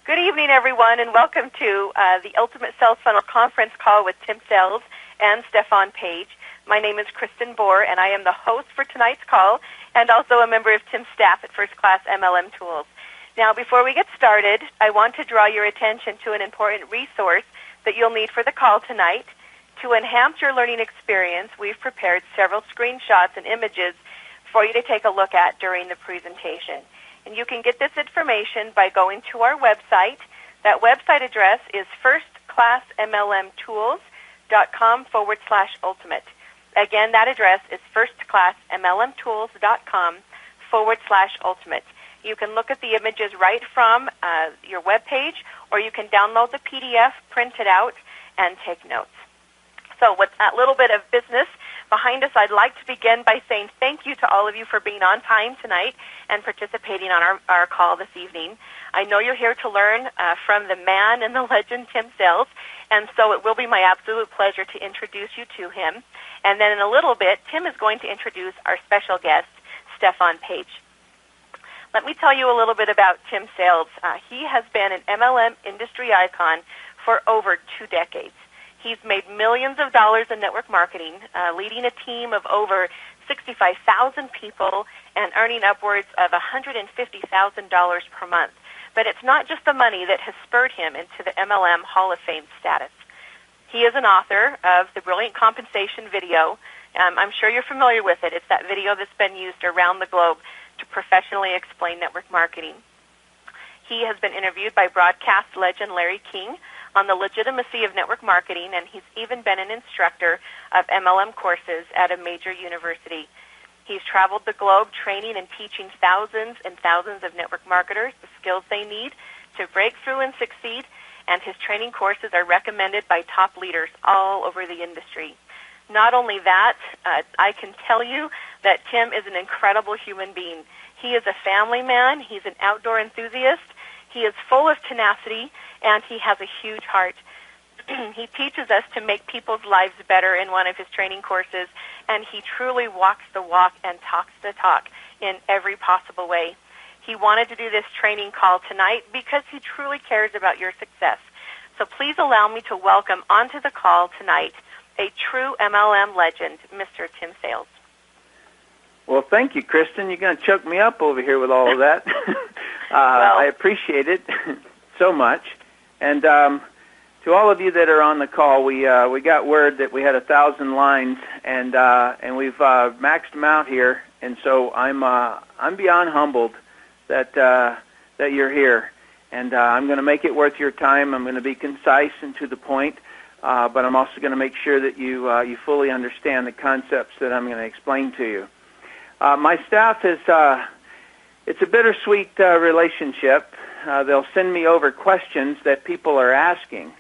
Good evening, everyone, and welcome to the Ultimate Sales Funnel Conference call with Tim Sales and Stefan Page. My name is Kristen Bohr, and I am the host for tonight's call and also a member of Tim's staff at First Class MLM Tools. Now, before we get started, I want to draw your attention to an important resource that you'll need for the call tonight. To enhance your learning experience, we've prepared several screenshots and images for you to take a look at during the presentation. And you can get this information by going to our website. That website address is firstclassmlmtools.com/ultimate. Again, that address is firstclassmlmtools.com/ultimate. You can look at the images right from your web page, or you can download the PDF, print it out, and take notes. So with that little bit of business behind us, I'd like to begin by saying thank you to all of you for being on time tonight and participating on our call this evening. I know you're here to learn from the man and the legend, Tim Sales, and so it will be my absolute pleasure to introduce you to him. And then in a little bit, Tim is going to introduce our special guest, Stefan Page. Let me tell you a little bit about Tim Sales. He has been an MLM industry icon for over 2 decades. He's made millions of dollars in network marketing, leading a team of over 65,000 people and earning upwards of $150,000 per month. But it's not just the money that has spurred him into the MLM Hall of Fame status. He is an author of the brilliant compensation video. I'm sure you're familiar with it. It's that video that's been used around the globe to professionally explain network marketing. He has been interviewed by broadcast legend Larry King on the legitimacy of network marketing, and he's even been an instructor of MLM courses at a major university. He's traveled the globe training and teaching thousands and thousands of network marketers the skills they need to break through and succeed, and his training courses are recommended by top leaders all over the industry. Not only that, I can tell you that Tim is an incredible human being. He is a family man. He's an outdoor enthusiast. He is full of tenacity, and he has a huge heart. He teaches us to make people's lives better in one of his training courses, and he truly walks the walk and talks the talk in every possible way. He wanted to do this training call tonight because he truly cares about your success. So please allow me to welcome onto the call tonight a true MLM legend, Mr. Tim Sales. Well, thank you, Kristen. You're going to choke me up over here with all of that. I appreciate it so much. And to all of you that are on the call, we got word that we had 1,000 lines, and we've maxed them out here. And so I'm beyond humbled that you're here, and I'm going to make it worth your time. I'm going to be concise and to the point, but I'm also going to make sure that you fully understand the concepts that I'm going to explain to you. My staff is it's a bittersweet relationship. They'll send me over questions that people are asking.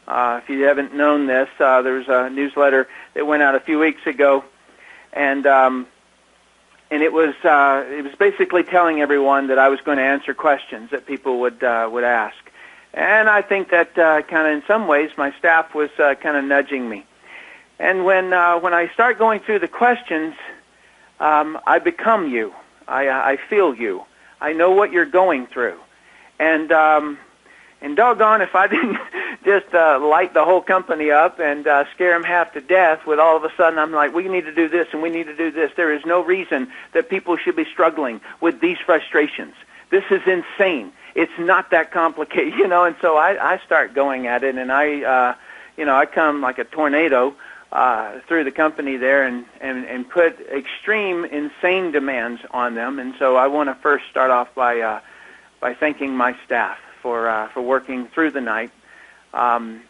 If you haven't known this, there was a newsletter that went out a few weeks ago, and it was basically telling everyone that I was going to answer questions that people would ask. And I think that kind of in some ways my staff was kind of nudging me. And when I start going through the questions, I become you. I feel you. I know what you're going through. And doggone if I didn't just light the whole company up and scare them half to death with all of a sudden I'm like, we need to do this and we need to do this. There is no reason that people should be struggling with these frustrations. This is insane. It's not that complicated, and so I start going at it, and I come like a tornado through the company there and put extreme, insane demands on them. And so I want to first start off by thanking my staff for working through the night and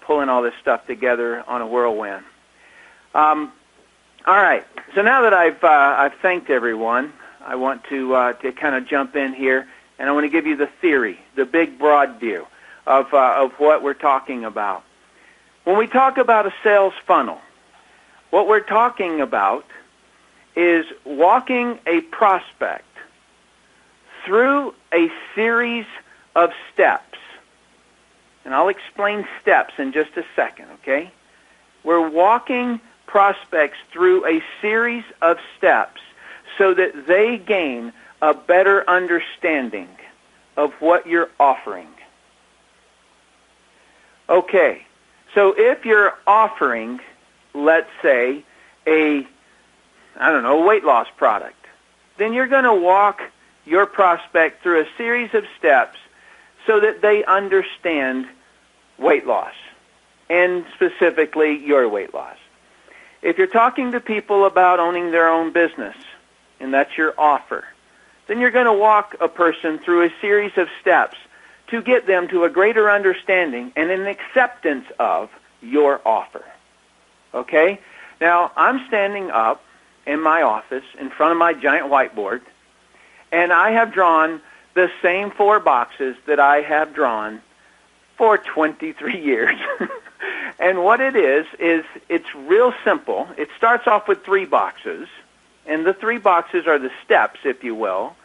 pulling all this stuff together on a whirlwind. All right. So now that I've thanked everyone, I want to kind of jump in here, and I want to give you the theory, the big broad view of what we're talking about. When we talk about a sales funnel, what we're talking about is walking a prospect through a series of steps. And I'll explain steps in just a second, okay? We're walking prospects through a series of steps so that they gain a better understanding of what you're offering. Okay, so if you're offering, let's say, a weight loss product, then you're going to walk your prospect through a series of steps so that they understand weight loss, and specifically your weight loss. If you're talking to people about owning their own business, and that's your offer, then you're going to walk a person through a series of steps to get them to a greater understanding and an acceptance of your offer. Okay? Now, I'm standing up in my office in front of my giant whiteboard, and I have drawn the same 4 boxes that I have drawn for 23 years. And what it is it's real simple. It starts off with 3 boxes, and the 3 boxes are the steps, if you will.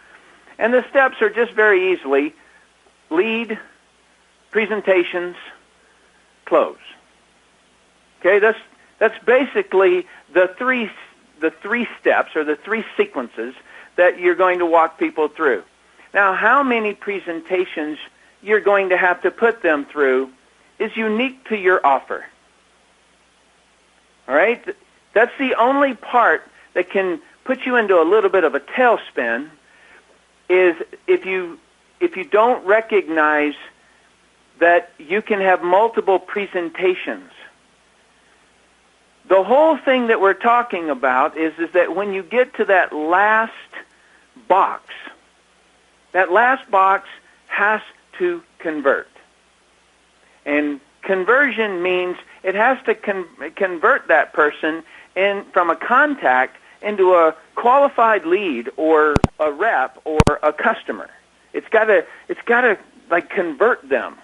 And the steps are just very easily lead, presentations, close. Okay, that's basically the three steps or the 3 sequences that you're going to walk people through. Now, how many presentations you're going to have to put them through is unique to your offer. All right? That's the only part that can put you into a little bit of a tailspin, is if you don't recognize that you can have multiple presentations. The whole thing that we're talking about is that when you get to that last box has to convert. And conversion means it has to convert that person from a contact into a qualified lead or a rep or a customer. It's got to like convert them.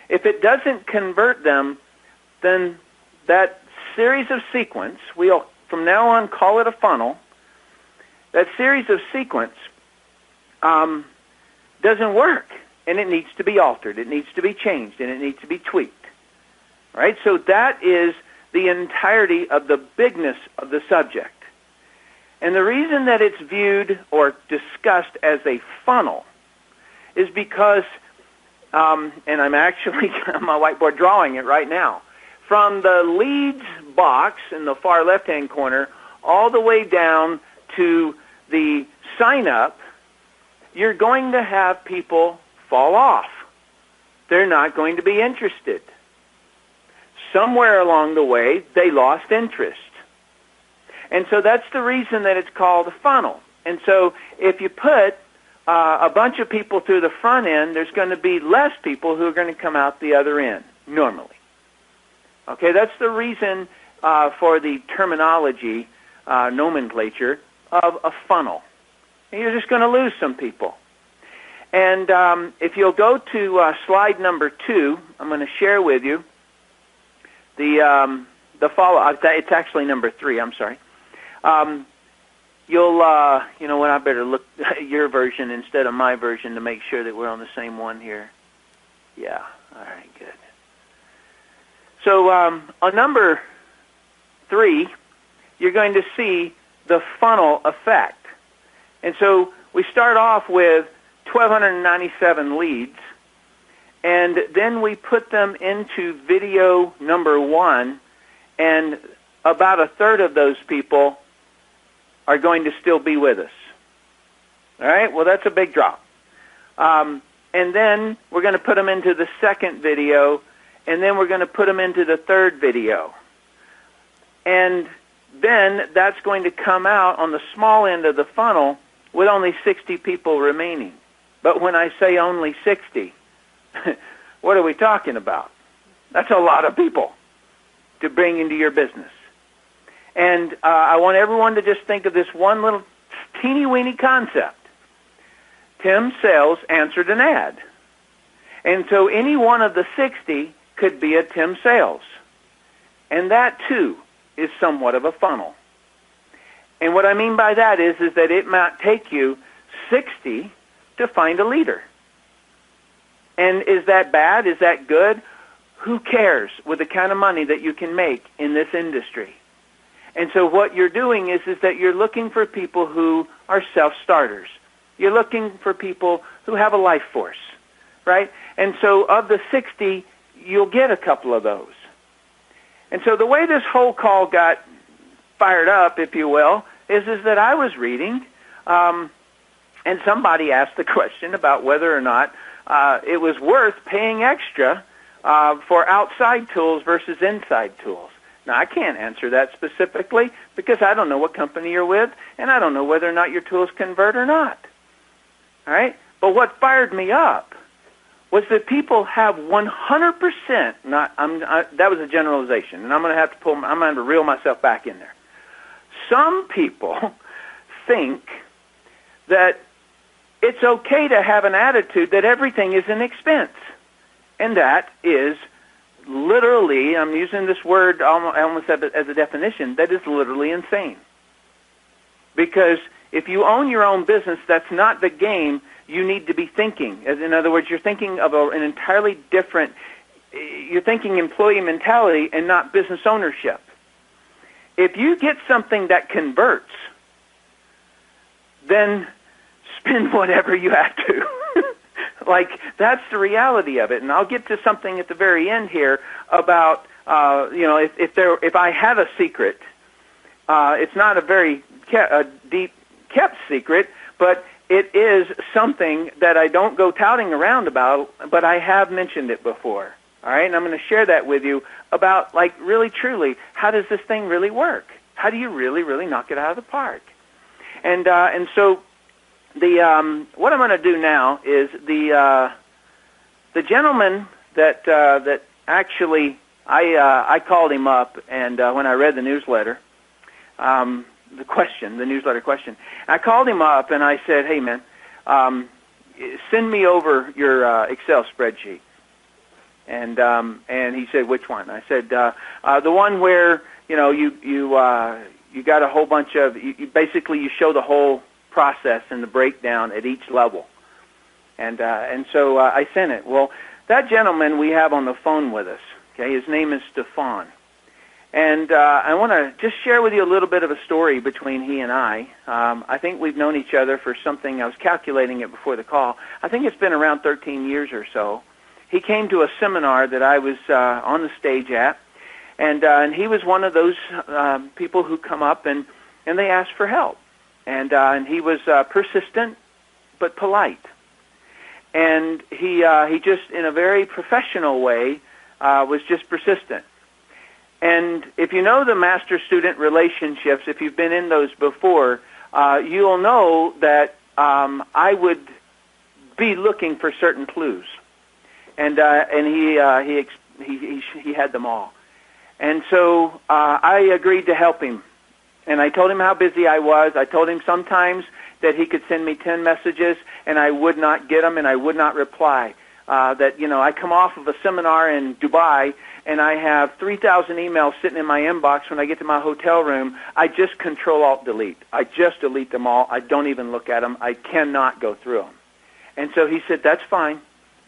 If it doesn't convert them, then that series of sequence, we'll from now on call it a funnel, that series of sequence doesn't work, and it needs to be altered. It needs to be changed, and it needs to be tweaked. All right? So that is the entirety of the bigness of the subject. And the reason that it's viewed or discussed as a funnel is because, and I'm actually on my whiteboard drawing it right now, from the leads box in the far left-hand corner all the way down to the sign-up, you're going to have people fall off. They're not going to be interested. Somewhere along the way, they lost interest. And so that's the reason that it's called a funnel. And so if you put a bunch of people through the front end, there's going to be less people who are going to come out the other end, normally. Okay, that's the reason for the terminology, nomenclature of a funnel. And you're just going to lose some people. And if you'll go to slide number 2, I'm going to share with you the follow. It's actually number 3. I'm sorry. You'll, you know what? I better look at your version instead of my version to make sure that we're on the same one here. Yeah. All right. Good. So on number 3, you're going to see the funnel effect. And so we start off with 1,297 leads, and then we put them into video number 1, and about a third of those people are going to still be with us. All right? Well, that's a big drop. And then we're going to put them into the second video, and then we're going to put them into the third video. And then that's going to come out on the small end of the funnel with only 60 people remaining. But when I say only 60, what are we talking about? That's a lot of people to bring into your business. And I want everyone to just think of this one little teeny-weeny concept. Tim Sales answered an ad. And so any one of the 60 could be a Tim Sales. And that, too, is somewhat of a funnel. And what I mean by that is that it might take you 60 to find a leader. And is that bad? Is that good? Who cares with the kind of money that you can make in this industry? And so what you're doing is that you're looking for people who are self-starters. You're looking for people who have a life force. right? And so of the 60, you'll get a couple of those. And so the way this whole call got fired up, if you will, is that I was reading, and somebody asked the question about whether or not it was worth paying extra for outside tools versus inside tools. Now, I can't answer that specifically because I don't know what company you're with, and I don't know whether or not your tools convert or not. All right? But what fired me up was that people have 100%, that was a generalization, and I'm going to reel myself back in there. Some people think that it's okay to have an attitude that everything is an expense, and that is literally, I'm using this word almost as a definition, that is literally insane. Because if you own your own business, that's not the game you need to be thinking. In other words, you're thinking of an entirely different, you're thinking employee mentality and not business ownership. If you get something that converts, then spend whatever you have to. Like, that's the reality of it. And I'll get to something at the very end here about, if I have a secret, it's not a very deep kept secret, but it is something that I don't go touting around about, but I have mentioned it before. All right, and I'm going to share that with you about, like, really, truly, how does this thing really work? How do you really, really knock it out of the park? And so what I'm going to do now is the gentleman that actually I called him up, and when I read the newsletter, the newsletter question, I called him up and I said, "Hey, man, send me over your Excel spreadsheet." And he said, "Which one?" I said, "The one where you got a whole bunch of basically you show the whole process and the breakdown at each level." And so I sent it. Well, that gentleman we have on the phone with us, okay, his name is Stefan. And I want to just share with you a little bit of a story between he and I. I think we've known each other for something, I was calculating it before the call, I think it's been around 13 years or so. He came to a seminar that I was on the stage at, and he was one of those people who come up and they ask for help. And he was persistent but polite. And he just, in a very professional way, was just persistent. And if you know the master-student relationships, if you've been in those before, you'll know that I would be looking for certain clues. And he had them all. And so I agreed to help him. And I told him how busy I was. I told him sometimes that he could send me 10 messages and I would not get them and I would not reply. I come off of a seminar in Dubai and I have 3,000 emails sitting in my inbox. When I get to my hotel room, I just Control-Alt-Delete. I just delete them all. I don't even look at them. I cannot go through them. And so he said, "That's fine.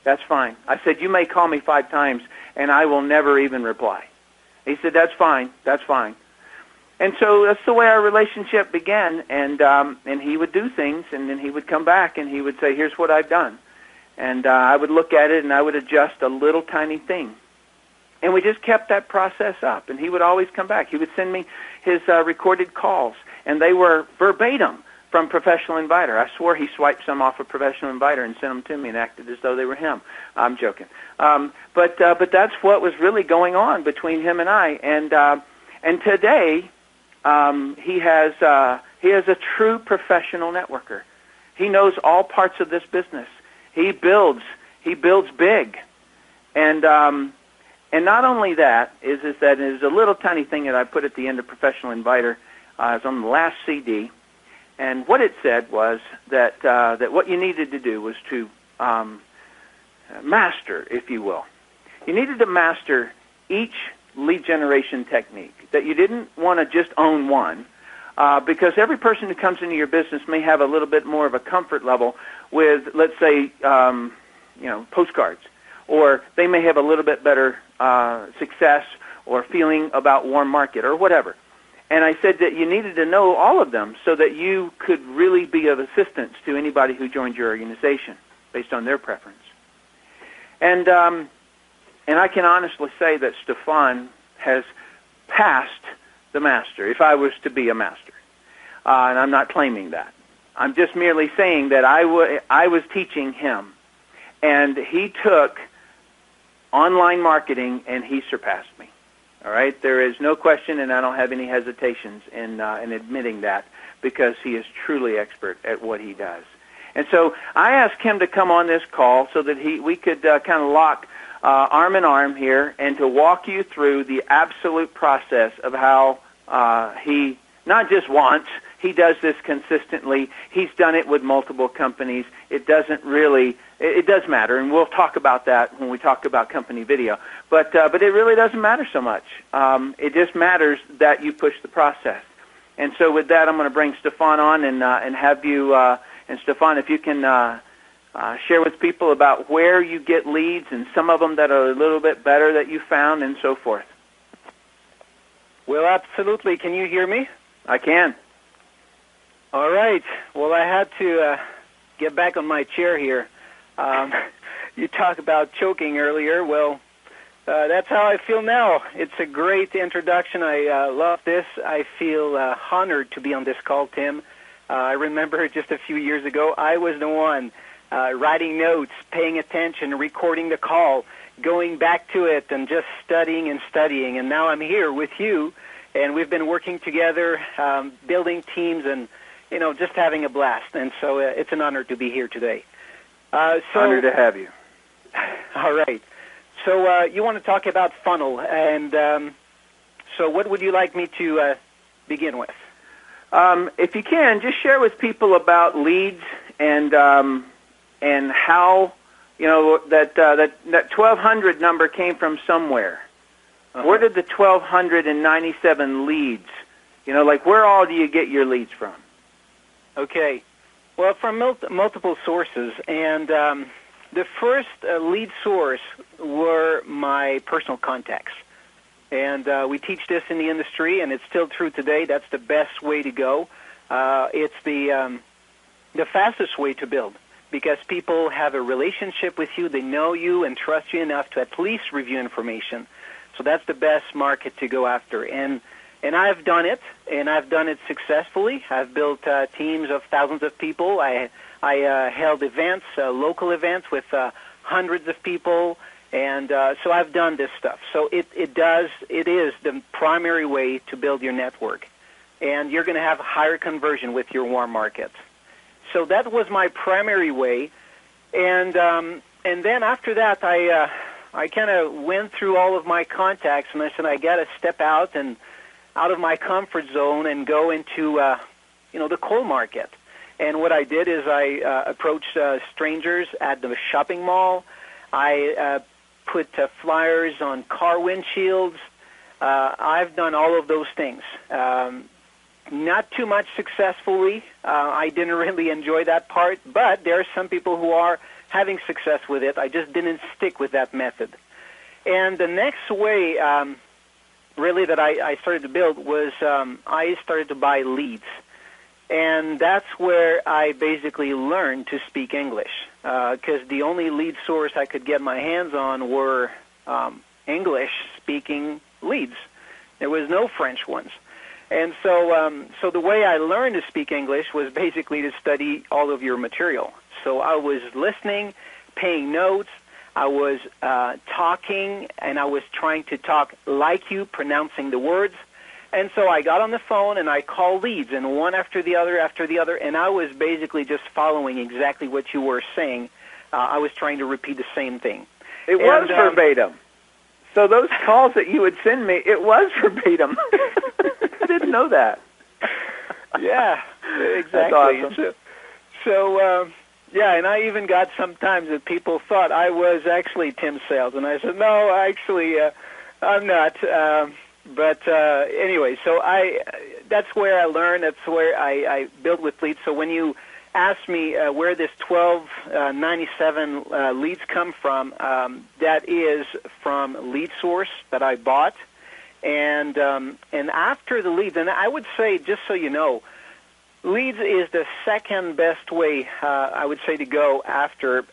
That's fine." I said, "You may call me 5 times and I will never even reply." He said, "That's fine. That's fine." And so that's the way our relationship began, and he would do things, and then he would come back, and he would say, "Here's what I've done." And I would look at it, and I would adjust a little tiny thing. And we just kept that process up, and he would always come back. He would send me his recorded calls, and they were verbatim from Professional Inviter. I swore he swiped some off of Professional Inviter and sent them to me and acted as though they were him. I'm joking. But that's what was really going on between him and I. And today, he has a true professional networker. He knows all parts of this business. He builds big, and not only that is that there's a little tiny thing that I put at the end of Professional Inviter. It's on the last CD, and what it said was that what you needed to do was to master, if you will. You needed to master each lead generation technique, that you didn't want to just own one, because every person who comes into your business may have a little bit more of a comfort level with, let's say, postcards, or they may have a little bit better success or feeling about warm market or whatever. And I said that you needed to know all of them so that you could really be of assistance to anybody who joined your organization based on their preference. And I can honestly say that Stefan has passed the master, if I was to be a master. And I'm not claiming that. I'm just merely saying that I was teaching him, and he took online marketing, and he surpassed me. All right? There is no question, and I don't have any hesitations in admitting that, because he is truly expert at what he does. And so I asked him to come on this call so that we could kind of lock arm in arm here and to walk you through the absolute process of how he not just once, he does this consistently. He's done it with multiple companies. It does matter, and we'll talk about that when we talk about company video. But it really doesn't matter so much. It just matters that you push the process. And so with that, I'm going to bring Stefan on and have you, and Stefan, if you can share with people about where you get leads and some of them that are a little bit better that you found and so forth. Well, absolutely. Can you hear me? I can. All right. Well, I had to get back on my chair here. You talked about choking earlier. Well, that's how I feel now. It's a great introduction. I love this. I feel honored to be on this call, Tim. I remember just a few years ago, I was the one writing notes, paying attention, recording the call, going back to it, and just studying and studying. And now I'm here with you, and we've been working together, building teams, and just having a blast. And so it's an honor to be here today. Honor to have you. All right. So you want to talk about funnel, and so what would you like me to begin with? If you can, just share with people about leads and how that 1,200 number came from somewhere. Uh-huh. Where did the 1,297 leads? Where all do you get your leads from? Okay. Well, from multiple sources, and the first lead source were my personal contacts. And we teach this in the industry, and it's still true today. That's the best way to go. It's the fastest way to build, because people have a relationship with you. They know you and trust you enough to at least review information. So that's the best market to go after. And I've done it, and I've done it successfully. I've built teams of thousands of people. I held events, local events with hundreds of people, and so I've done this stuff. So it is the primary way to build your network, and you're going to have higher conversion with your warm market. So that was my primary way, and then after that I kind of went through all of my contacts, and I said I got to step out of my comfort zone and go into the cold market. And what I did is I approached strangers at the shopping mall. I put flyers on car windshields. I've done all of those things. Not too much successfully. I didn't really enjoy that part, but there are some people who are having success with it. I just didn't stick with that method. And the next way really that I started to build was I started to buy leads. And that's where I basically learned to speak English, because the only lead source I could get my hands on were English-speaking leads. There was no French ones. And so the way I learned to speak English was basically to study all of your material. So I was listening, paying notes, I was talking, and I was trying to talk like you, pronouncing the words. And so I got on the phone, and I called leads, and one after the other, and I was basically just following exactly what you were saying. I was trying to repeat the same thing. It was verbatim. So those calls that you would send me, it was verbatim. I didn't know that. Yeah, exactly. That's awesome. So yeah, and I even got sometimes that people thought I was actually Tim Sales, and I said, no, actually, I'm not. But anyway, so that's where I learned. That's where I build with leads. So when you ask me where this 1297 leads come from, that is from Lead Source that I bought. And after the leads, and I would say, just so you know, leads is the second best way, I would say, to go after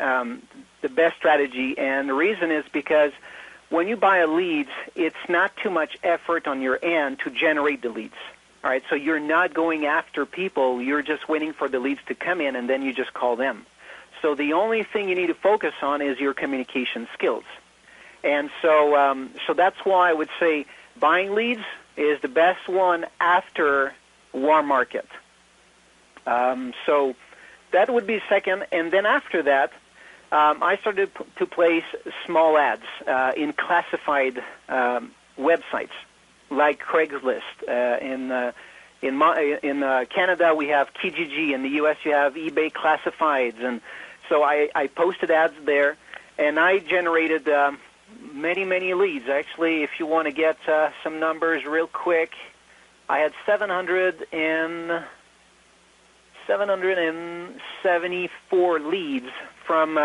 the best strategy, and the reason is because when you buy a lead, it's not too much effort on your end to generate the leads. All right, so you're not going after people. You're just waiting for the leads to come in, and then you just call them. So the only thing you need to focus on is your communication skills. And so that's why I would say buying leads is the best one after warm market. So that would be second. And then after that, I started to place small ads in classified websites like Craigslist. In Canada, we have Kijiji. In the U.S., you have eBay Classifieds. And so I posted ads there, and I generated many leads. Actually, if you want to get some numbers real quick, I had 774 leads from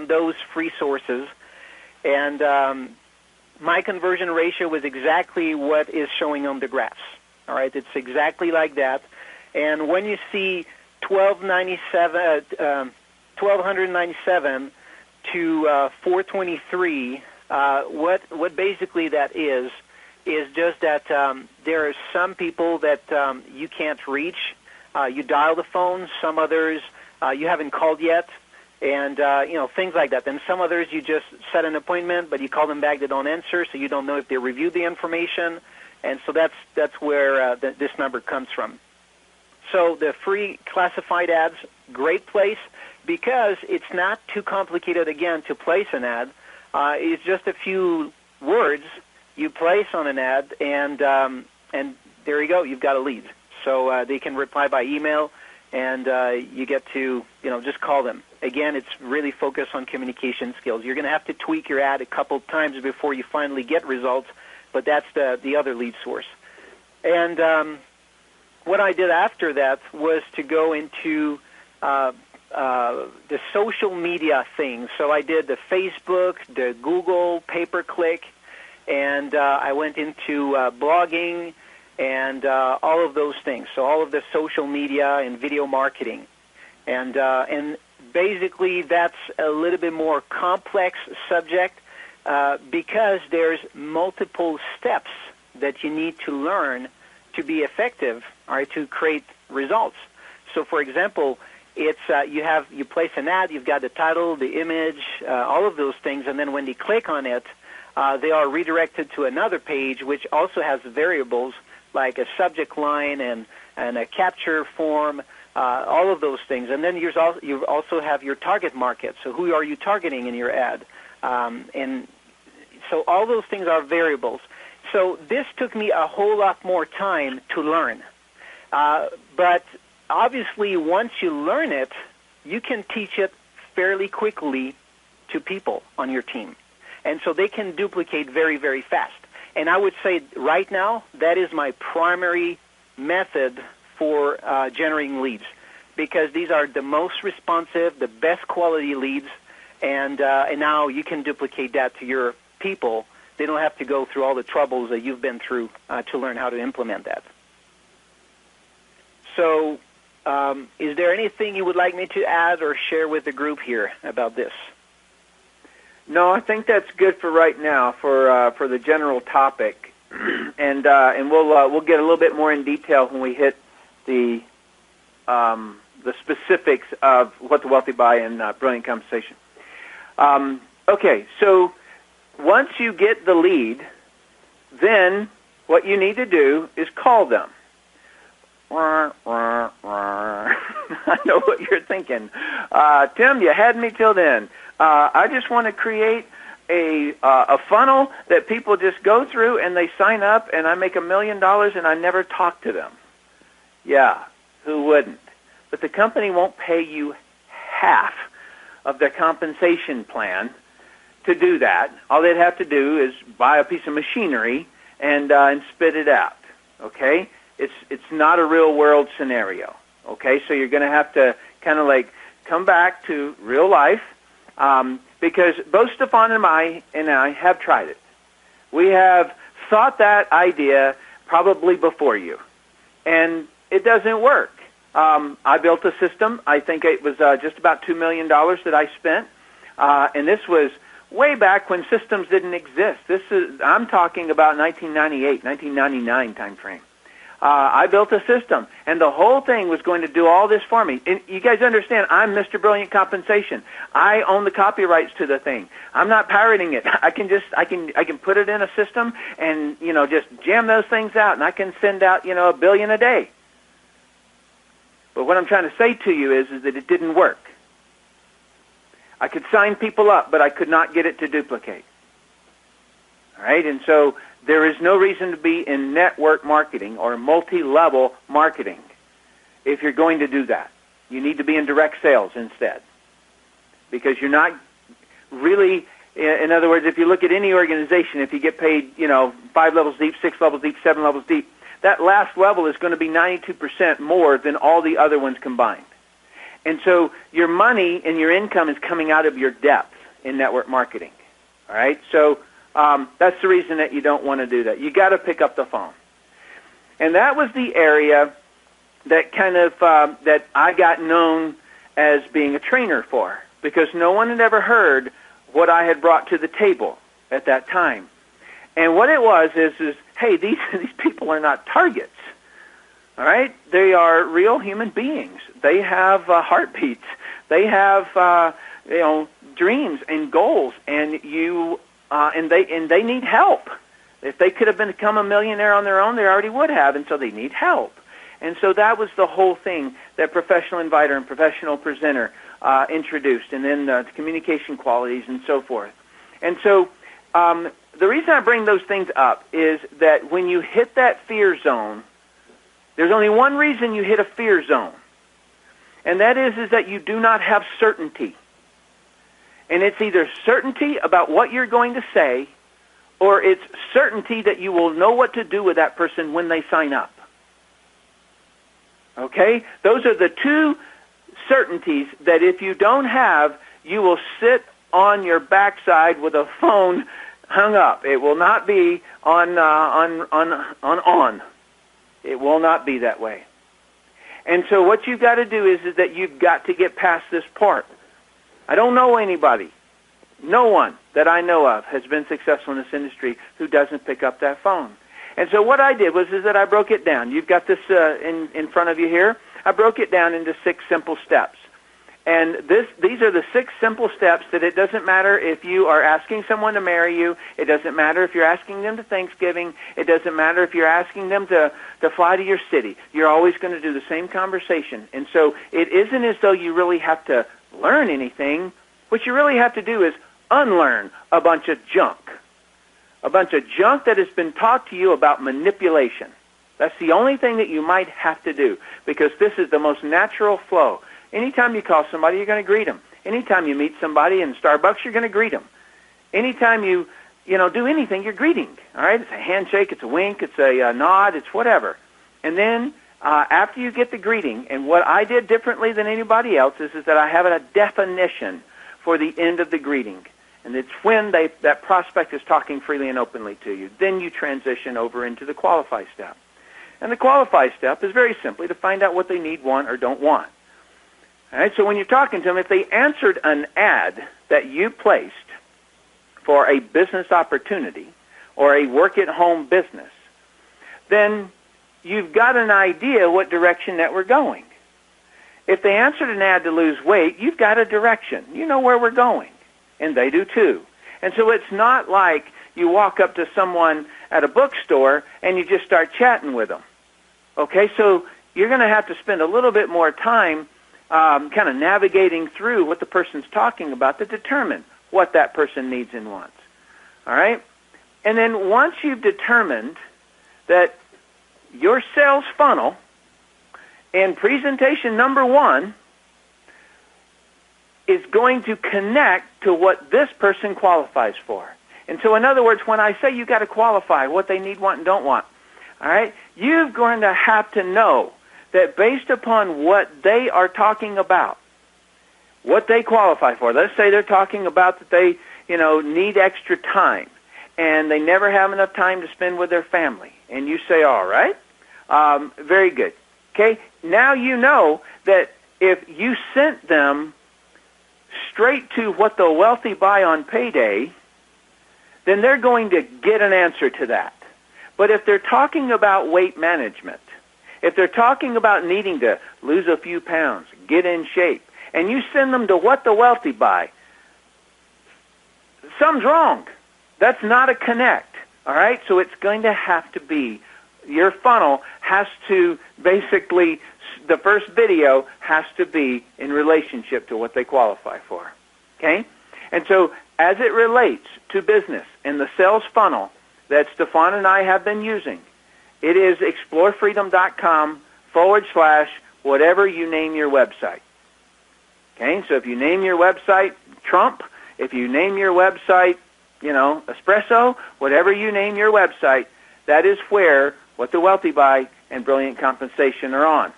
those free sources, and my conversion ratio was exactly what is showing on the graphs. All right, it's exactly like that. And when you see 1,297 to 423, what basically that is just that there are some people that you can't reach. You dial the phone. Some others you haven't called yet, and things like that. Then some others you just set an appointment, but you call them back, they don't answer, so you don't know if they reviewed the information. And so that's where this number comes from. So the free classified ads, great place, because it's not too complicated, again, to place an ad. It's just a few words you place on an ad, and there you go, you've got a lead. So they can reply by email, and you get to just call them. Again, it's really focused on communication skills. You're going to have to tweak your ad a couple times before you finally get results, but that's the other lead source. And what I did after that was to go into the social media things. So I did the Facebook, the Google, pay-per-click, and I went into blogging and all of those things. So all of the social media and video marketing. And basically that's a little bit more complex subject because there's multiple steps that you need to learn to be effective, all right, to create results. So, for example, it's you place an ad, you've got the title, the image, all of those things, and then when they click on it, they are redirected to another page which also has variables like a subject line and a capture form, all of those things. And then you also have your target market. So who are you targeting in your ad? And so all those things are variables. So this took me a whole lot more time to learn. But obviously, once you learn it, you can teach it fairly quickly to people on your team. And so they can duplicate very, very fast. And I would say right now, that is my primary method for generating leads, because these are the most responsive, the best quality leads, and now you can duplicate that to your people. They don't have to go through all the troubles that you've been through to learn how to implement that. So is there anything you would like me to add or share with the group here about this? No, I think that's good for right now for the general topic, and we'll get a little bit more in detail when we hit the specifics of what the wealthy buy in Brilliant Conversation. Okay, so once you get the lead, then what you need to do is call them. I know what you're thinking. Tim, you had me till then. I just want to create a funnel that people just go through and they sign up and I make $1 million and I never talk to them. Yeah, who wouldn't? But the company won't pay you half of their compensation plan to do that. All they'd have to do is buy a piece of machinery and spit it out. Okay? It's not a real world scenario. Okay? So you're going to have to kind of like come back to real life, because both Stefan and I have tried it. We have thought that idea probably before you, and it doesn't work. I built a system. I think it was just about $2 million that I spent. And this was way back when systems didn't exist. I'm talking about 1998, 1999 time frame. I built a system, and the whole thing was going to do all this for me. And you guys understand, I'm Mr. Brilliant Compensation. I own the copyrights to the thing. I'm not pirating it. I can put it in a system and, just jam those things out, and I can send out, 1 billion a day. But what I'm trying to say to you is that it didn't work. I could sign people up, but I could not get it to duplicate. All right, and so there is no reason to be in network marketing or multi-level marketing if you're going to do that. You need to be in direct sales instead, because you're not really, in other words, if you look at any organization, if you get paid, 5 levels deep, 6 levels deep, 7 levels deep, that last level is going to be 92% more than all the other ones combined. And so your money and your income is coming out of your depth in network marketing. All right? So that's the reason that you don't want to do that. You got to pick up the phone. And that was the area that kind of that I got known as being a trainer for, because no one had ever heard what I had brought to the table at that time. And what it was is hey, these people are not targets. All right? They are real human beings. They have heartbeats. They have dreams and goals, and they need help. If they could have become a millionaire on their own, they already would have, and so they need help. And so that was the whole thing that Professional Inviter and Professional Presenter introduced, and then the communication qualities and so forth. And so the reason I bring those things up is that when you hit that fear zone, there's only one reason you hit a fear zone, and that is that you do not have certainty. And it's either certainty about what you're going to say, or it's certainty that you will know what to do with that person when they sign up. Okay? Those are the two certainties that if you don't have, you will sit on your backside with a phone hung up. It will not be on. It will not be that way. And so what you've got to do is that you've got to get past this part. I don't know anybody, no one that I know of has been successful in this industry who doesn't pick up that phone. And so what I did was that I broke it down. You've got this in front of you here. I broke it down into 6 simple steps. And these are the 6 simple steps that it doesn't matter if you are asking someone to marry you. It doesn't matter if you're asking them to Thanksgiving. It doesn't matter if you're asking them to fly to your city. You're always going to do the same conversation. And so it isn't as though you really have to learn anything. What you really have to do is unlearn a bunch of junk. A bunch of junk that has been taught to you about manipulation. That's the only thing that you might have to do, because this is the most natural flow. Anytime you call somebody, you're going to greet them. Anytime you meet somebody in Starbucks, you're going to greet them. Anytime you do anything, you're greeting. All right? It's a handshake, it's a wink, it's a nod, it's whatever. And then after you get the greeting, and what I did differently than anybody else is that I have a definition for the end of the greeting. And it's when that prospect is talking freely and openly to you. Then you transition over into the qualify step. And the qualify step is very simply to find out what they need, want, or don't want. All right, so when you're talking to them, if they answered an ad that you placed for a business opportunity or a work-at-home business, then you've got an idea what direction that we're going. If they answered an ad to lose weight, you've got a direction. You know where we're going, and they do too. And so it's not like you walk up to someone at a bookstore and you just start chatting with them. Okay, so you're going to have to spend a little bit more time kind of navigating through what the person's talking about to determine what that person needs and wants. All right? And then once you've determined that your sales funnel in presentation number 1 is going to connect to what this person qualifies for. And so in other words, when I say you got to qualify what they need, want, and don't want, all right, you're going to have to know that based upon what they are talking about, what they qualify for. Let's say they're talking about that they, need extra time, and they never have enough time to spend with their family. And you say, all right, very good. Okay, now you know that if you sent them straight to what the wealthy buy on payday, then they're going to get an answer to that. But if they're talking about weight management, if they're talking about needing to lose a few pounds, get in shape, and you send them to what the wealthy buy, something's wrong. That's not a connect, all right? So it's going to have to be, your funnel has to basically, the first video has to be in relationship to what they qualify for, okay? And so as it relates to business and the sales funnel that Stefan and I have been using, it is explorefreedom.com/whatever you name your website. Okay, so if you name your website Trump, if you name your website, Espresso, whatever you name your website, that is where What the Wealthy Buy and Brilliant Compensation are on.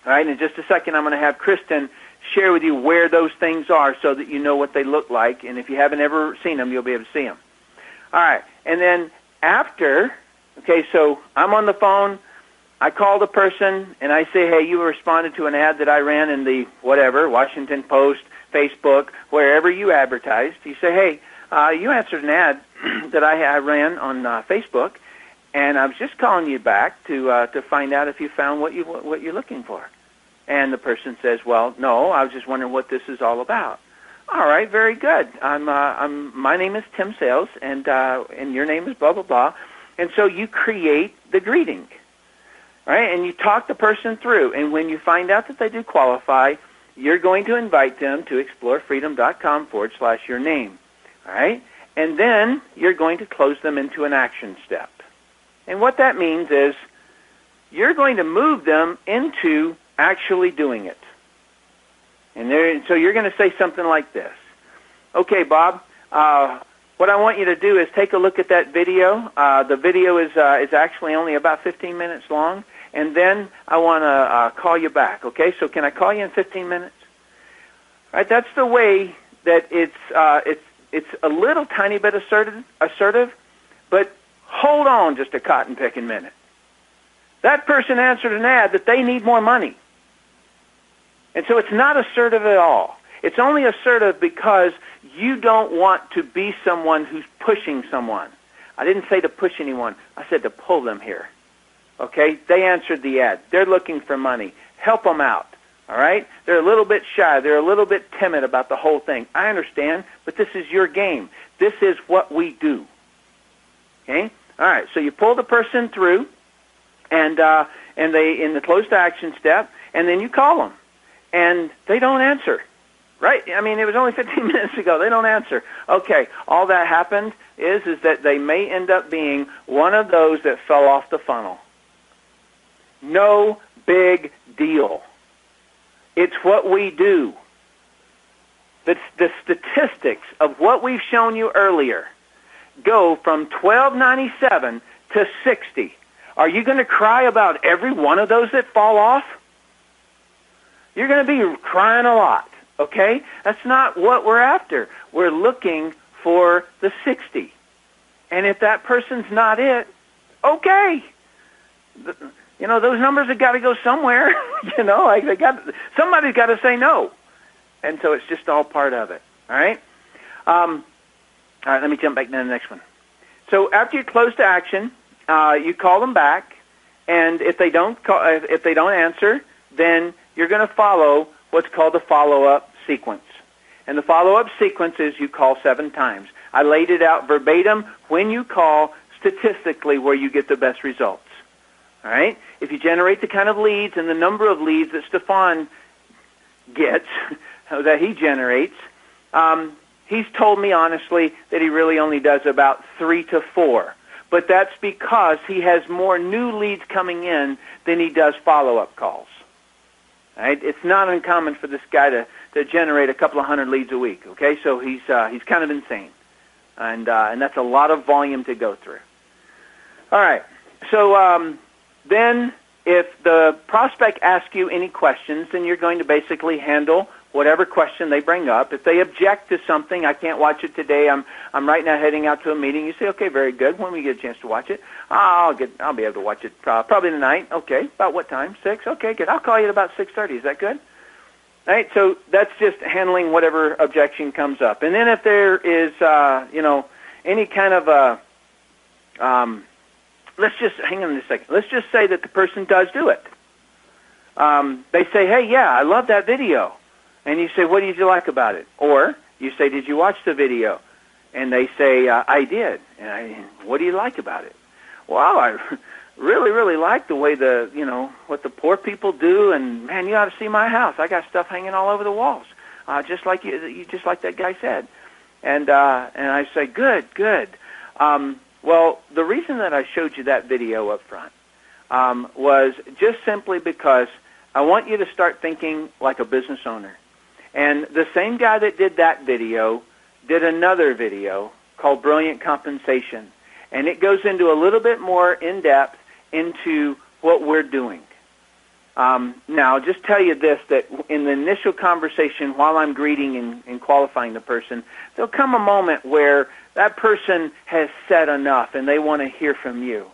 All right, in just a second, I'm going to have Kristen share with you where those things are so that you know what they look like, and if you haven't ever seen them, you'll be able to see them. All right, and then after, okay, so I'm on the phone, I call the person, and I say, hey, you responded to an ad that I ran in the whatever, Washington Post, Facebook, wherever you advertised. You say, hey, you answered an ad that I ran on Facebook, and I was just calling you back to find out if you found what you're looking for. And the person says, well, no, I was just wondering what this is all about. All right, very good. My name is Tim Sales, and your name is blah, blah, blah. And so you create the greeting, right? And you talk the person through. And when you find out that they do qualify, you're going to invite them to explorefreedom.com/your name, all right? And then you're going to close them into an action step. And what that means is you're going to move them into actually doing it. And so you're going to say something like this. Okay, Bob, what I want you to do is take a look at that video. The video is actually only about 15 minutes long, and then I want to call you back, okay? So can I call you in 15 minutes? All right, that's the way that it's a little tiny bit assertive, but hold on just a cotton-picking minute. That person answered an ad that they need more money. And so it's not assertive at all. It's only assertive because you don't want to be someone who's pushing someone. I didn't say to push anyone. I said to pull them here. Okay? They answered the ad. They're looking for money. Help them out. All right? They're a little bit shy. They're a little bit timid about the whole thing. I understand, but this is your game. This is what we do. Okay? All right, so you pull the person through, and they in the close to action step, and then you call them, and they don't answer, right? I mean, it was only 15 minutes ago. They don't answer. Okay, all that happened is that they may end up being one of those that fell off the funnel. No big deal. It's what we do. The statistics of what we've shown you earlier go from $12.97 to $60. Are you going to cry about every one of those that fall off? You're going to be crying a lot, okay? That's not what we're after. We're looking for the 60. And if that person's not it, okay. Those numbers have got to go somewhere. Somebody's got to say no. And so it's just all part of it, all right? All right, let me jump back to the next one. So after you close to action, you call them back, and if they don't answer, then you're going to follow what's called the follow-up sequence. And the follow-up sequence is you call 7 times. I laid it out verbatim when you call statistically where you get the best results. All right? If you generate the kind of leads and the number of leads that Stefan gets, that he generates, he's told me honestly that he really only does about 3 to 4. But that's because he has more new leads coming in than he does follow-up calls. All right? It's not uncommon for this guy to generate a couple of hundred leads a week, okay? So he's kind of insane. And that's a lot of volume to go through. All right. So then if the prospect asks you any questions, then you're going to basically handle whatever question they bring up. If they object to something, I can't watch it today, I'm right now heading out to a meeting, you say, okay, very good. When we get a chance to watch it? I'll be able to watch it probably tonight. Okay, about what time? 6? Okay, good. I'll call you at about 6:30. Is that good? Right, so that's just handling whatever objection comes up. And then if there is, any kind of let's just, hang on a second, let's just say that the person does do it. They say, hey, yeah, I love that video. And you say, what did you like about it? Or you say, did you watch the video? And they say, I did. And what do you like about it? Well, I really, really like the way what the poor people do, and man, you ought to see my house. I got stuff hanging all over the walls, just like just like that guy said. And I say, good. Well, the reason that I showed you that video up front was just simply because I want you to start thinking like a business owner. And the same guy that did that video did another video called Brilliant Compensation. And it goes into a little bit more in-depth into what we're doing. Now, I'll just tell you this, that in the initial conversation, while I'm greeting and qualifying the person, there'll come a moment where that person has said enough and they want to hear from you.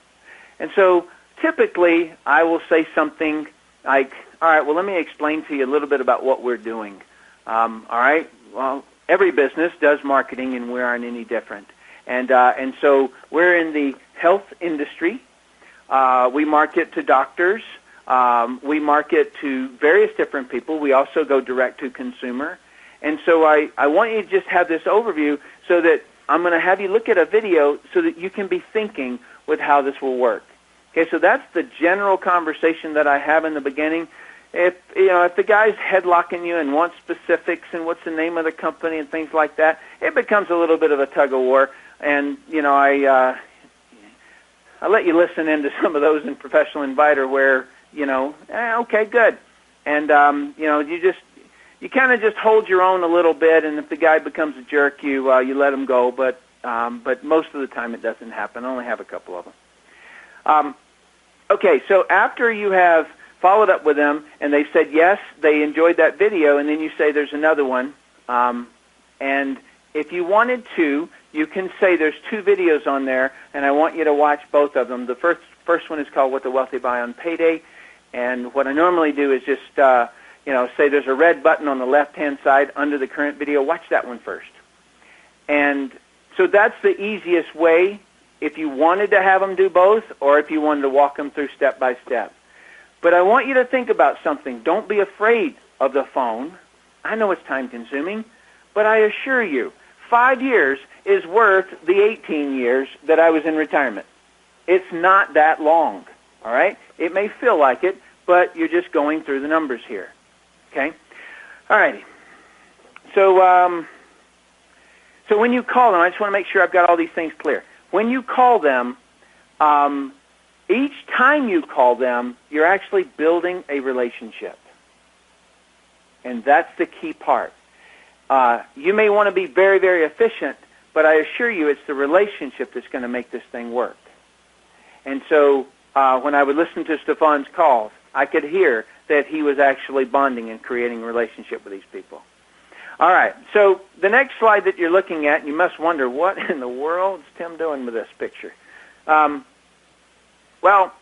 And so typically I will say something like, all right, well, let me explain to you a little bit about what we're doing. All right, well, every business does marketing and we aren't any different. And so we're in the health industry. We market to doctors. We market to various different people. We also go direct to consumer. And so I want you to just have this overview so that I'm going to have you look at a video so that you can be thinking with how this will work. Okay, so that's the general conversation that I have in the beginning. If the guy's headlocking you and wants specifics and what's the name of the company and things like that, it becomes a little bit of a tug of war. And I let you listen into some of those in Professional Inviter where okay, good, and you kind of just hold your own a little bit, and if the guy becomes a jerk, you let him go. But most of the time it doesn't happen. I only have a couple of them. Okay, so after you have followed up with them, and they said yes, they enjoyed that video, and then you say there's another one, and if you wanted to, you can say there's 2 videos on there, and I want you to watch both of them. The first one is called What the Wealthy Buy on Payday, and what I normally do is just say there's a red button on the left-hand side under the current video. Watch that one first. And so that's the easiest way if you wanted to have them do both or if you wanted to walk them through step by step. But I want you to think about something. Don't be afraid of the phone. I know it's time-consuming, but I assure you, 5 years is worth the 18 years that I was in retirement. It's not that long, all right? It may feel like it, but you're just going through the numbers here, okay? All righty. So when you call them, I just want to make sure I've got all these things clear. When you call them, each time you call them, you're actually building a relationship. And that's the key part. You may want to be very, very efficient, but I assure you it's the relationship that's going to make this thing work. And so when I would listen to Stefan's calls, I could hear that he was actually bonding and creating a relationship with these people. All right, so the next slide that you're looking at, you must wonder, what in the world is Tim doing with this picture? Well,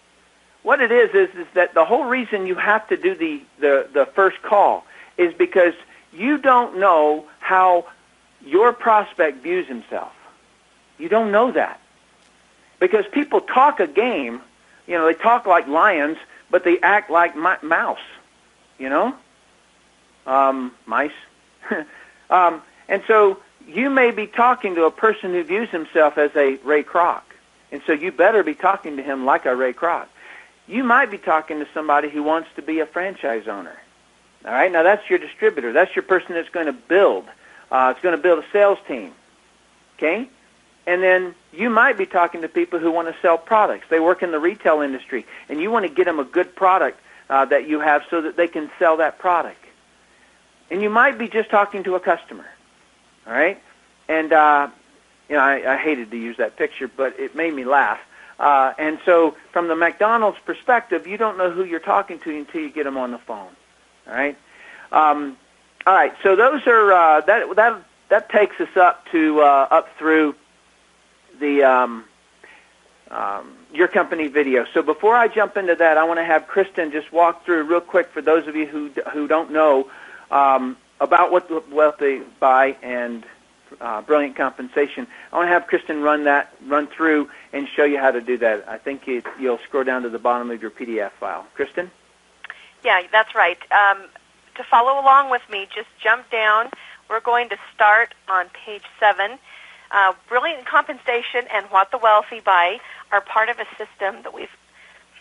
what it is that the whole reason you have to do the first call is because you don't know how your prospect views himself. You don't know that. Because people talk a game, they talk like lions, but they act like mouse, mice. And so you may be talking to a person who views himself as a Ray Kroc, and so you better be talking to him like a Ray Kroc. You might be talking to somebody who wants to be a franchise owner. All right, now that's your distributor. That's your person that's going to build. It's going to build a sales team, okay? And then you might be talking to people who want to sell products. They work in the retail industry, and you want to get them a good product that you have so that they can sell that product. And you might be just talking to a customer, all right? And, I hated to use that picture, but it made me laugh. And so from the McDonald's perspective, you don't know who you're talking to until you get them on the phone, all right? All right, so those are, that takes us up to, up through the your company video. So before I jump into that, I want to have Kristen just walk through real quick for those of you who don't know about what the wealthy buy and brilliant compensation. I want to have Kristen run through and show you how to do that. I think you'll scroll down to the bottom of your PDF file. Kristen? Yeah, that's right. To follow along with me, just jump down. We're going to start on page 7. Brilliant compensation and what the wealthy buy are part of a system that we've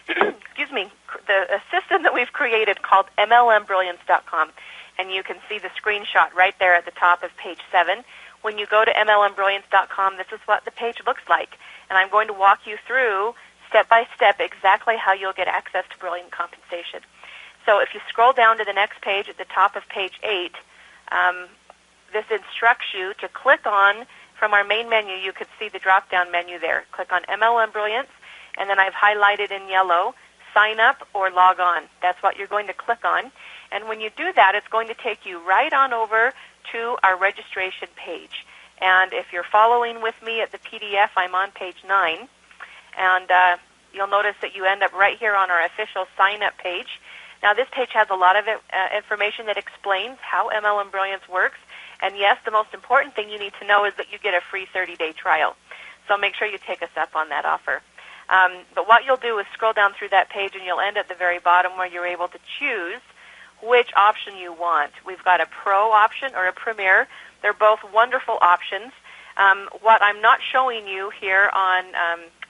a system that we've created called MLMBrilliance.com. And you can see the screenshot right there at the top of page 7. When you go to MLMBrilliance.com, this is what the page looks like. And I'm going to walk you through, step by step, exactly how you'll get access to brilliant compensation. So if you scroll down to the next page at the top of page 8, this instructs you to click on, from our main menu, you could see the drop-down menu there. Click on MLM Brilliance, and then I've highlighted in yellow, sign up or log on. That's what you're going to click on. And when you do that, it's going to take you right on over to our registration page. And if you're following with me at the PDF, I'm on page 9. And you'll notice that you end up right here on our official sign-up page. Now, this page has a lot of information that explains how MLM Brilliance works. And yes, the most important thing you need to know is that you get a free 30-day trial. So make sure you take us up on that offer. But what you'll do is scroll down through that page, and you'll end at the very bottom where you're able to choose which option you want. We've got a Pro option or a Premier. They're both wonderful options. What I'm not showing you here on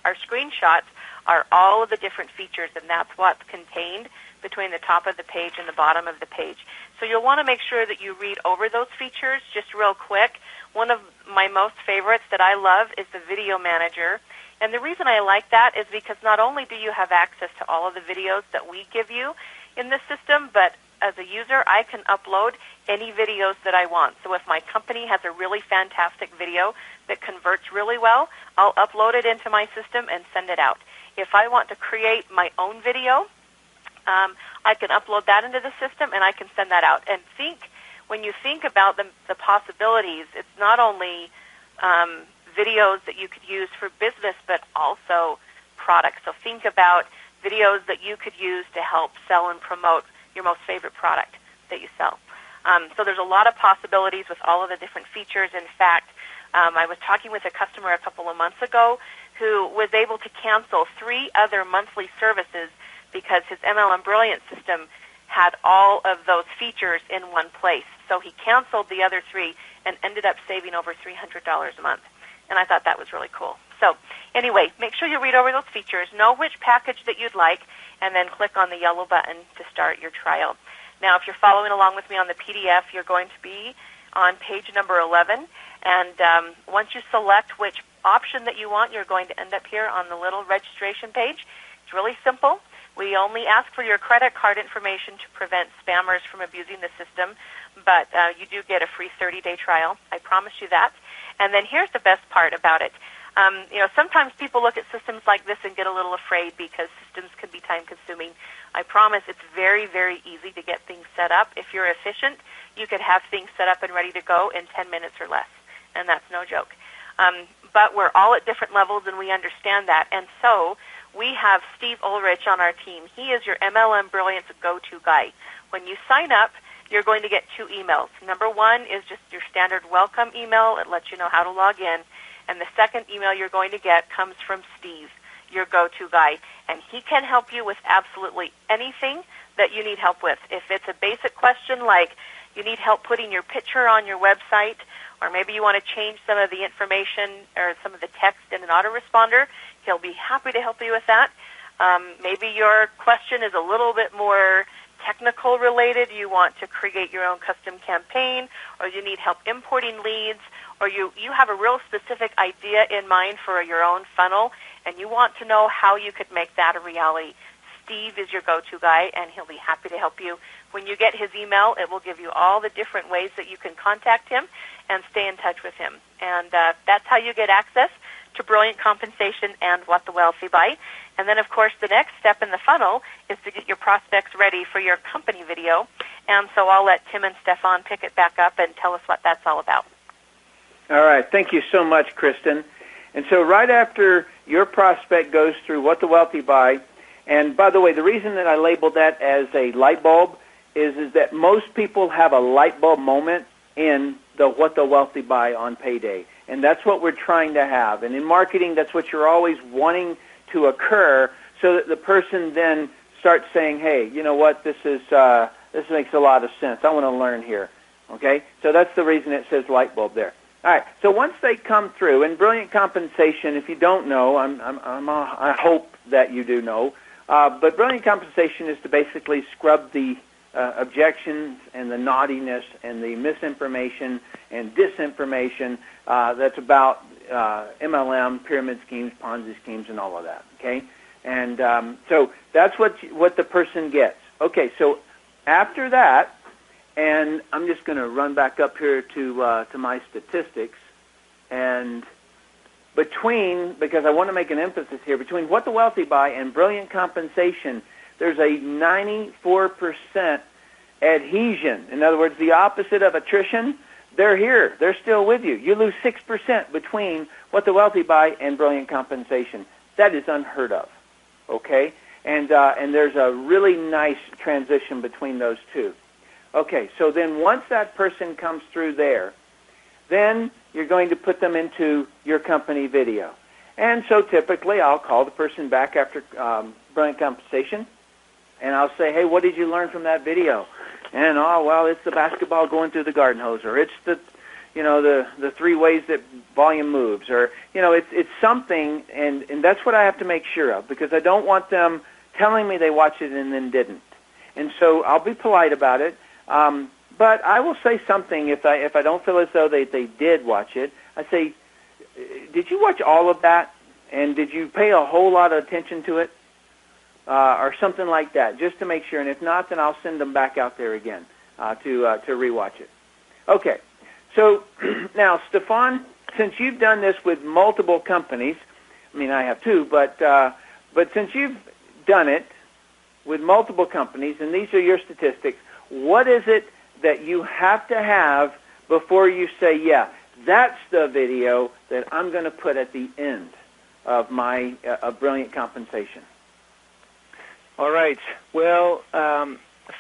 our screenshots are all of the different features, and that's what's contained between the top of the page and the bottom of the page. So you'll want to make sure that you read over those features just real quick. One of my most favorites that I love is the Video Manager. And the reason I like that is because not only do you have access to all of the videos that we give you in this system, but as a user, I can upload any videos that I want. So if my company has a really fantastic video that converts really well, I'll upload it into my system and send it out. If I want to create my own video, I can upload that into the system, and I can send that out. And when you think about the possibilities, it's not only videos that you could use for business, but also products. So think about videos that you could use to help sell and promote your most favorite product that you sell. So there's a lot of possibilities with all of the different features. In fact, I was talking with a customer a couple of months ago who was able to cancel 3 other monthly services because his MLM Brilliant system had all of those features in one place. So he canceled the other 3 and ended up saving over $300 a month. And I thought that was really cool. So anyway, make sure you read over those features, know which package that you'd like, and then click on the yellow button to start your trial. Now, if you're following along with me on the PDF, you're going to be on page number 11. And once you select which option that you want, you're going to end up here on the little registration page. It's really simple. We only ask for your credit card information to prevent spammers from abusing the system, but you do get a free 30-day trial. I promise you that. And then here's the best part about it. Sometimes people look at systems like this and get a little afraid because systems can be time-consuming. I promise it's very, very easy to get things set up. If you're efficient, you could have things set up and ready to go in 10 minutes or less, and that's no joke. But we're all at different levels, and we understand that. And so we have Steve Ulrich on our team. He is your MLM Brilliance go-to guy. When you sign up, you're going to get 2 emails. Number 1 is just your standard welcome email. It lets you know how to log in. And the second email you're going to get comes from Steve, your go-to guy. And he can help you with absolutely anything that you need help with. If it's a basic question like you need help putting your picture on your website, or maybe you want to change some of the information or some of the text in an autoresponder, he'll be happy to help you with that. Maybe your question is a little bit more technical related. You want to create your own custom campaign, or you need help importing leads, or you have a real specific idea in mind for your own funnel, and you want to know how you could make that a reality. Steve is your go-to guy, and he'll be happy to help you. When you get his email, it will give you all the different ways that you can contact him and stay in touch with him. And that's how you get access to brilliant compensation and what the wealthy buy. And then, of course, the next step in the funnel is to get your prospects ready for your company video. And so I'll let Tim and Stefan pick it back up and tell us what that's all about. All right. Thank you so much, Kristen. And so right after your prospect goes through what the wealthy buy, and by the way, the reason that I labeled that as a light bulb is that most people have a light bulb moment in what the wealthy buy on payday. And that's what we're trying to have. And in marketing, that's what you're always wanting to occur, so that the person then starts saying, hey, you know what, this makes a lot of sense. I want to learn here. Okay? So that's the reason it says light bulb there. All right. So once they come through, and brilliant compensation, if you don't know, I hope that you do know, but brilliant compensation is to basically scrub the objections and the naughtiness and the misinformation and disinformation that's about MLM, pyramid schemes, Ponzi schemes, and all of that. Okay, and so that's what the person gets. Okay, so after that, and I'm just going to run back up here to my statistics, and because I want to make an emphasis here, between what the wealthy buy and brilliant compensation, there's a 94% adhesion. In other words, the opposite of attrition. They're here. They're still with you. You lose 6% between what the wealthy buy and brilliant compensation. That is unheard of. Okay? And there's a really nice transition between those two. Okay, so then once that person comes through there, then you're going to put them into your company video. And so typically I'll call the person back after brilliant compensation, and I'll say, hey, what did you learn from that video? And, well, it's the basketball going through the garden hose, or it's the 3 ways that volume moves, or, it's something, and that's what I have to make sure of, because I don't want them telling me they watched it and then didn't. And so I'll be polite about it, but I will say something if I don't feel as though they did watch it. I say, did you watch all of that, and did you pay a whole lot of attention to it? Or something like that, just to make sure. And if not, then I'll send them back out there again to rewatch it. Okay. So now, Stefan, since you've done this with multiple companies, I mean, I have too, but since you've done it with multiple companies, and these are your statistics, what is it that you have to have before you say, yeah, that's the video that I'm going to put at the end of my brilliant compensation? All right. Well,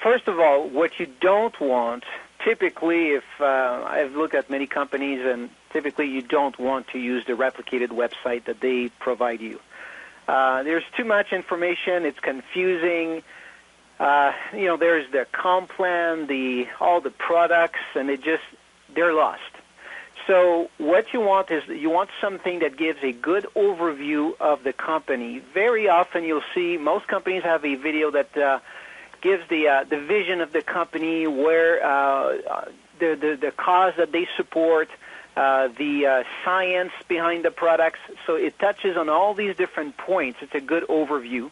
first of all, what you don't want, typically, if I've looked at many companies, and typically you don't want to use the replicated website that they provide you. There's too much information. It's confusing. There's the comp plan, all the products, and they're lost. So what you want is something that gives a good overview of the company. Very often you'll see most companies have a video that gives the vision of the company, where the cause that they support, the science behind the products. So it touches on all these different points. It's a good overview.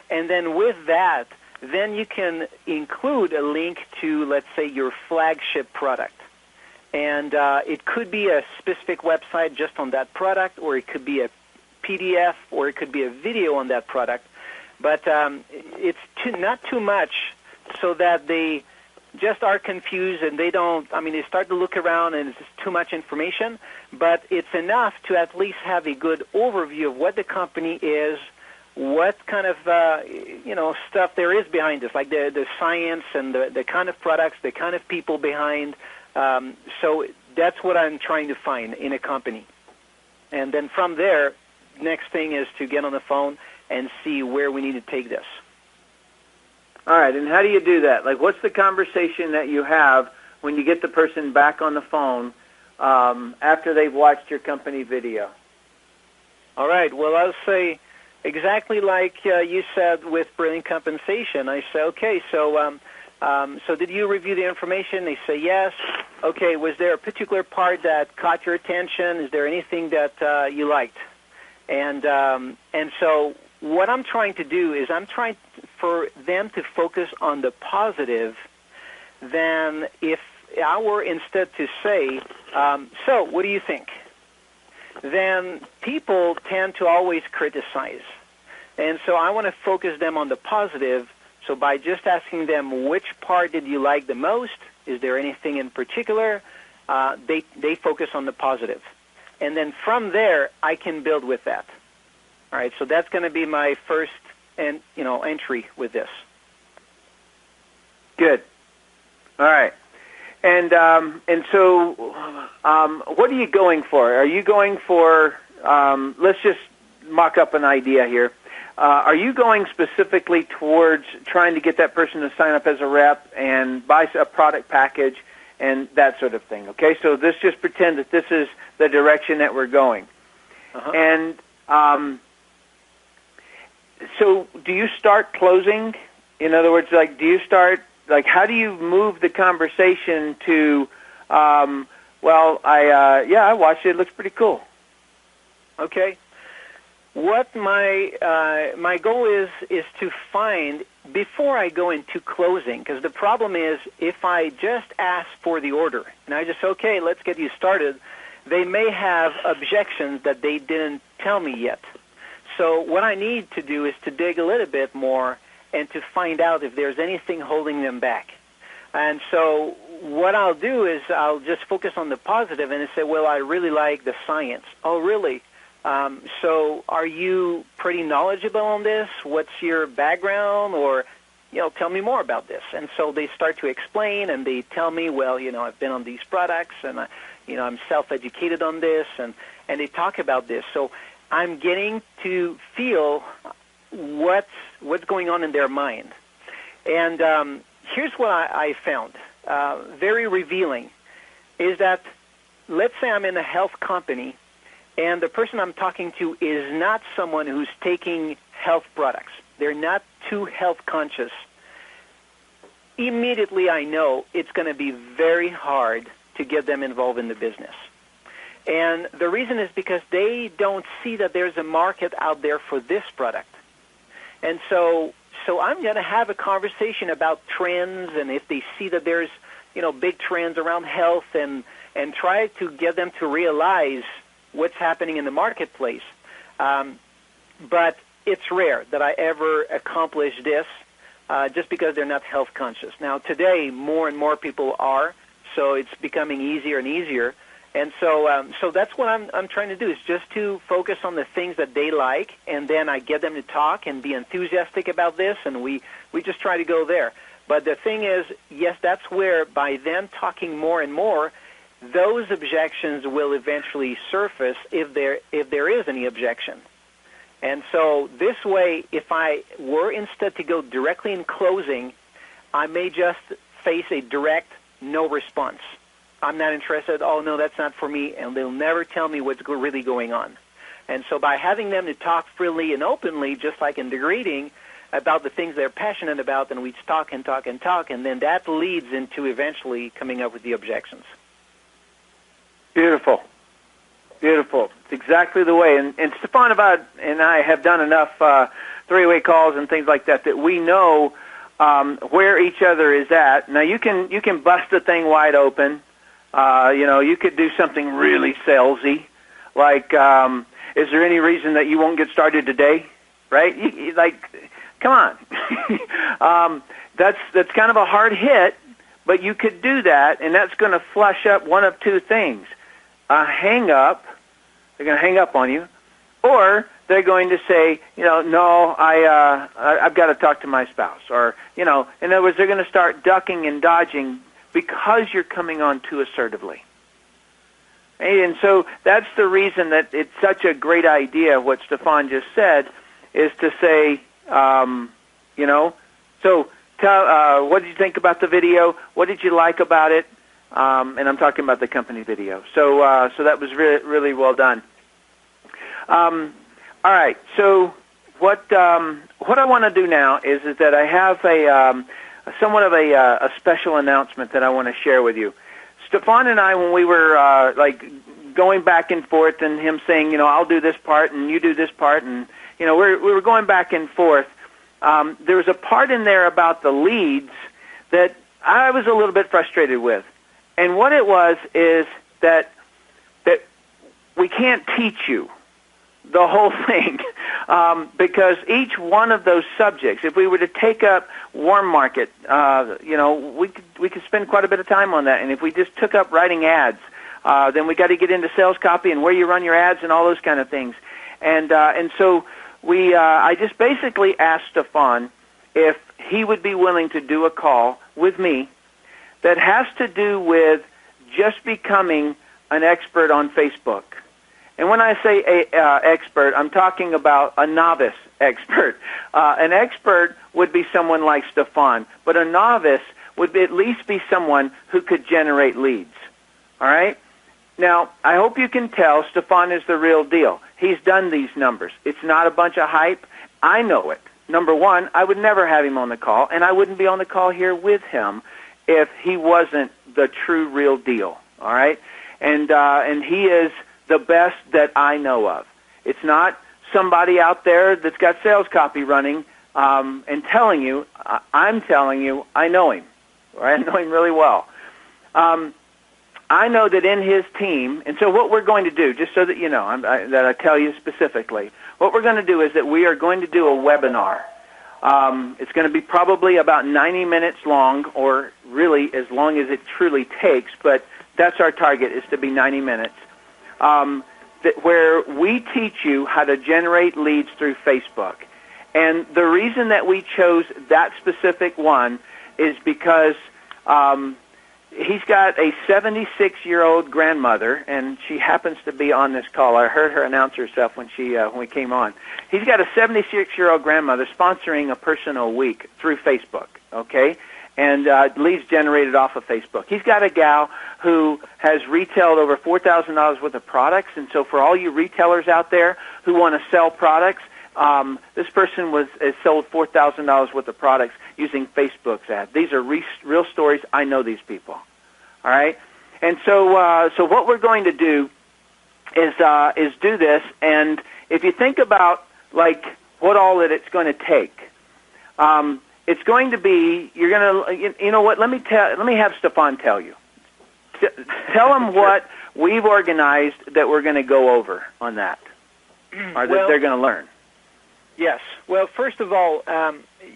And then with that, then you can include a link to, let's say, your flagship product. And it could be a specific website just on that product, or it could be a PDF, or it could be a video on that product. But it's not too much so that they just are confused and they start to look around and it's too much information. But it's enough to at least have a good overview of what the company is, what kind of stuff there is behind this, like the science and the kind of products, the kind of people behind. So that's what I'm trying to find in a company. And then from there, next thing is to get on the phone and see where we need to take this. All right, and how do you do that? Like, what's the conversation that you have when you get the person back on the phone after they've watched your company video? All right, well, I'll say exactly like you said with brilliant compensation. I say, okay, so did you review the information? They say yes. Okay, was there a particular part that caught your attention? Is there anything that you liked? And so what I'm trying to do is I'm trying for them to focus on the positive. Then if I were instead to say, so what do you think? Then people tend to always criticize. And so I want to focus them on the positive. So by just asking them which part did you like the most, is there anything in particular, they focus on the positive. And then from there, I can build with that. All right, so that's going to be my first entry with this. Good. All right. And so, what are you going for? Are you going for? Let's just mock up an idea here. Are you going specifically towards trying to get that person to sign up as a rep and buy a product package and that sort of thing? Okay, so let's just pretend that this is the direction that we're going. Uh-huh. And so, do you start closing? In other words, like, do you start? Like, how do you move the conversation to, well, I watched it. It looks pretty cool. Okay. What my goal is to find, before I go into closing, because the problem is if I just ask for the order and I just, okay, let's get you started, they may have objections that they didn't tell me yet. So what I need to do is to dig a little bit more and to find out if there's anything holding them back. And so what I'll do is I'll just focus on the positive and say, well, I really like the science. Oh, really? So are you pretty knowledgeable on this? What's your background? Or, tell me more about this. And so they start to explain, and they tell me, well, I've been on these products, and, I'm self-educated on this, and they talk about this. So I'm getting to feel what's going on in their mind. And here's what I found, very revealing, is that let's say I'm in a health company and the person I'm talking to is not someone who's taking health products. They're not too health conscious. Immediately I know it's going to be very hard to get them involved in the business. And the reason is because they don't see that there's a market out there for this product. And so I'm going to have a conversation about trends, and if they see that there's, big trends around health, and try to get them to realize what's happening in the marketplace. But it's rare that I ever accomplish this just because they're not health conscious. Now, today, more and more people are, so it's becoming easier and easier. And so that's what I'm trying to do, is just to focus on the things that they like, and then I get them to talk and be enthusiastic about this, and we just try to go there. But the thing is, yes, that's where by them talking more and more, those objections will eventually surface if there is any objection. And so this way, if I were instead to go directly in closing, I may just face a direct no response. I'm not interested. Oh, no, that's not for me. And they'll never tell me what's really going on. And so by having them to talk freely and openly, just like in the greeting, about the things they're passionate about, and we talk and talk and talk, and then that leads into eventually coming up with the objections. Beautiful. Beautiful. It's exactly the way. And Stefan and I have done enough three-way calls and things like that we know where each other is at. Now, you can bust the thing wide open. You could do something really salesy, like, is there any reason that you won't get started today? Right? Come on. That's kind of a hard hit, but you could do that, and that's going to flush up one of two things. A hang up, they're going to hang up on you, or they're going to say, no, I've got to talk to my spouse, or, in other words, they're going to start ducking and dodging because you're coming on too assertively. And so that's the reason that it's such a great idea, what Stefan just said, is to say, so tell, what did you think about the video? What did you like about it? And I'm talking about the company video. So that was really well done. All right. So what I want to do now is that I have somewhat of a special announcement that I want to share with you. Stefan and I, when we were going back and forth, and him saying, I'll do this part and you do this part, and we were going back and forth. There was a part in there about the leads that I was a little bit frustrated with. And what it was is that we can't teach you the whole thing because each one of those subjects, if we were to take up warm market, we could spend quite a bit of time on that. And if we just took up writing ads, then we got to get into sales copy and where you run your ads and all those kind of things. And so I just basically asked Stefan if he would be willing to do a call with me that has to do with just becoming an expert on Facebook. And when I say expert, I'm talking about a novice expert. An expert would be someone like Stefan, but a novice would at least be someone who could generate leads. All right? Now, I hope you can tell Stefan is the real deal. He's done these numbers. It's not a bunch of hype. I know it. Number one, I would never have him on the call, and I wouldn't be on the call here with him if he wasn't the true real deal. All right? And he is the best that I know of. It's not somebody out there that's got sales copy running and telling you. I'm telling you, I know him. Right? I know him really well. I know that in his team, and so what we're going to do, just so that you know, that I tell you specifically, what we're going to do is that we are going to do a webinar. It's going to be probably about 90 minutes long, or really as long as it truly takes, but that's our target, is to be 90 minutes, where we teach you how to generate leads through Facebook. And the reason that we chose that specific one is because he's got a 76-year-old grandmother, and she happens to be on this call. I heard her announce herself when we came on. He's got a 76-year-old grandmother sponsoring a person a week through Facebook, okay, and leads generated off of Facebook. He's got a gal who has retailed over $4,000 worth of products, and so for all you retailers out there who want to sell products, this person has sold $4,000 worth of products using Facebook's ad. These are real stories. I know these people. All right, and so what we're going to do is do this. And if you think about like what all that it's going to take, it's going to be you know what? Let me have Stefan tell you. Tell him what we've organized that we're going to go over on that, or that they're going to learn. Yes. Well, first of all,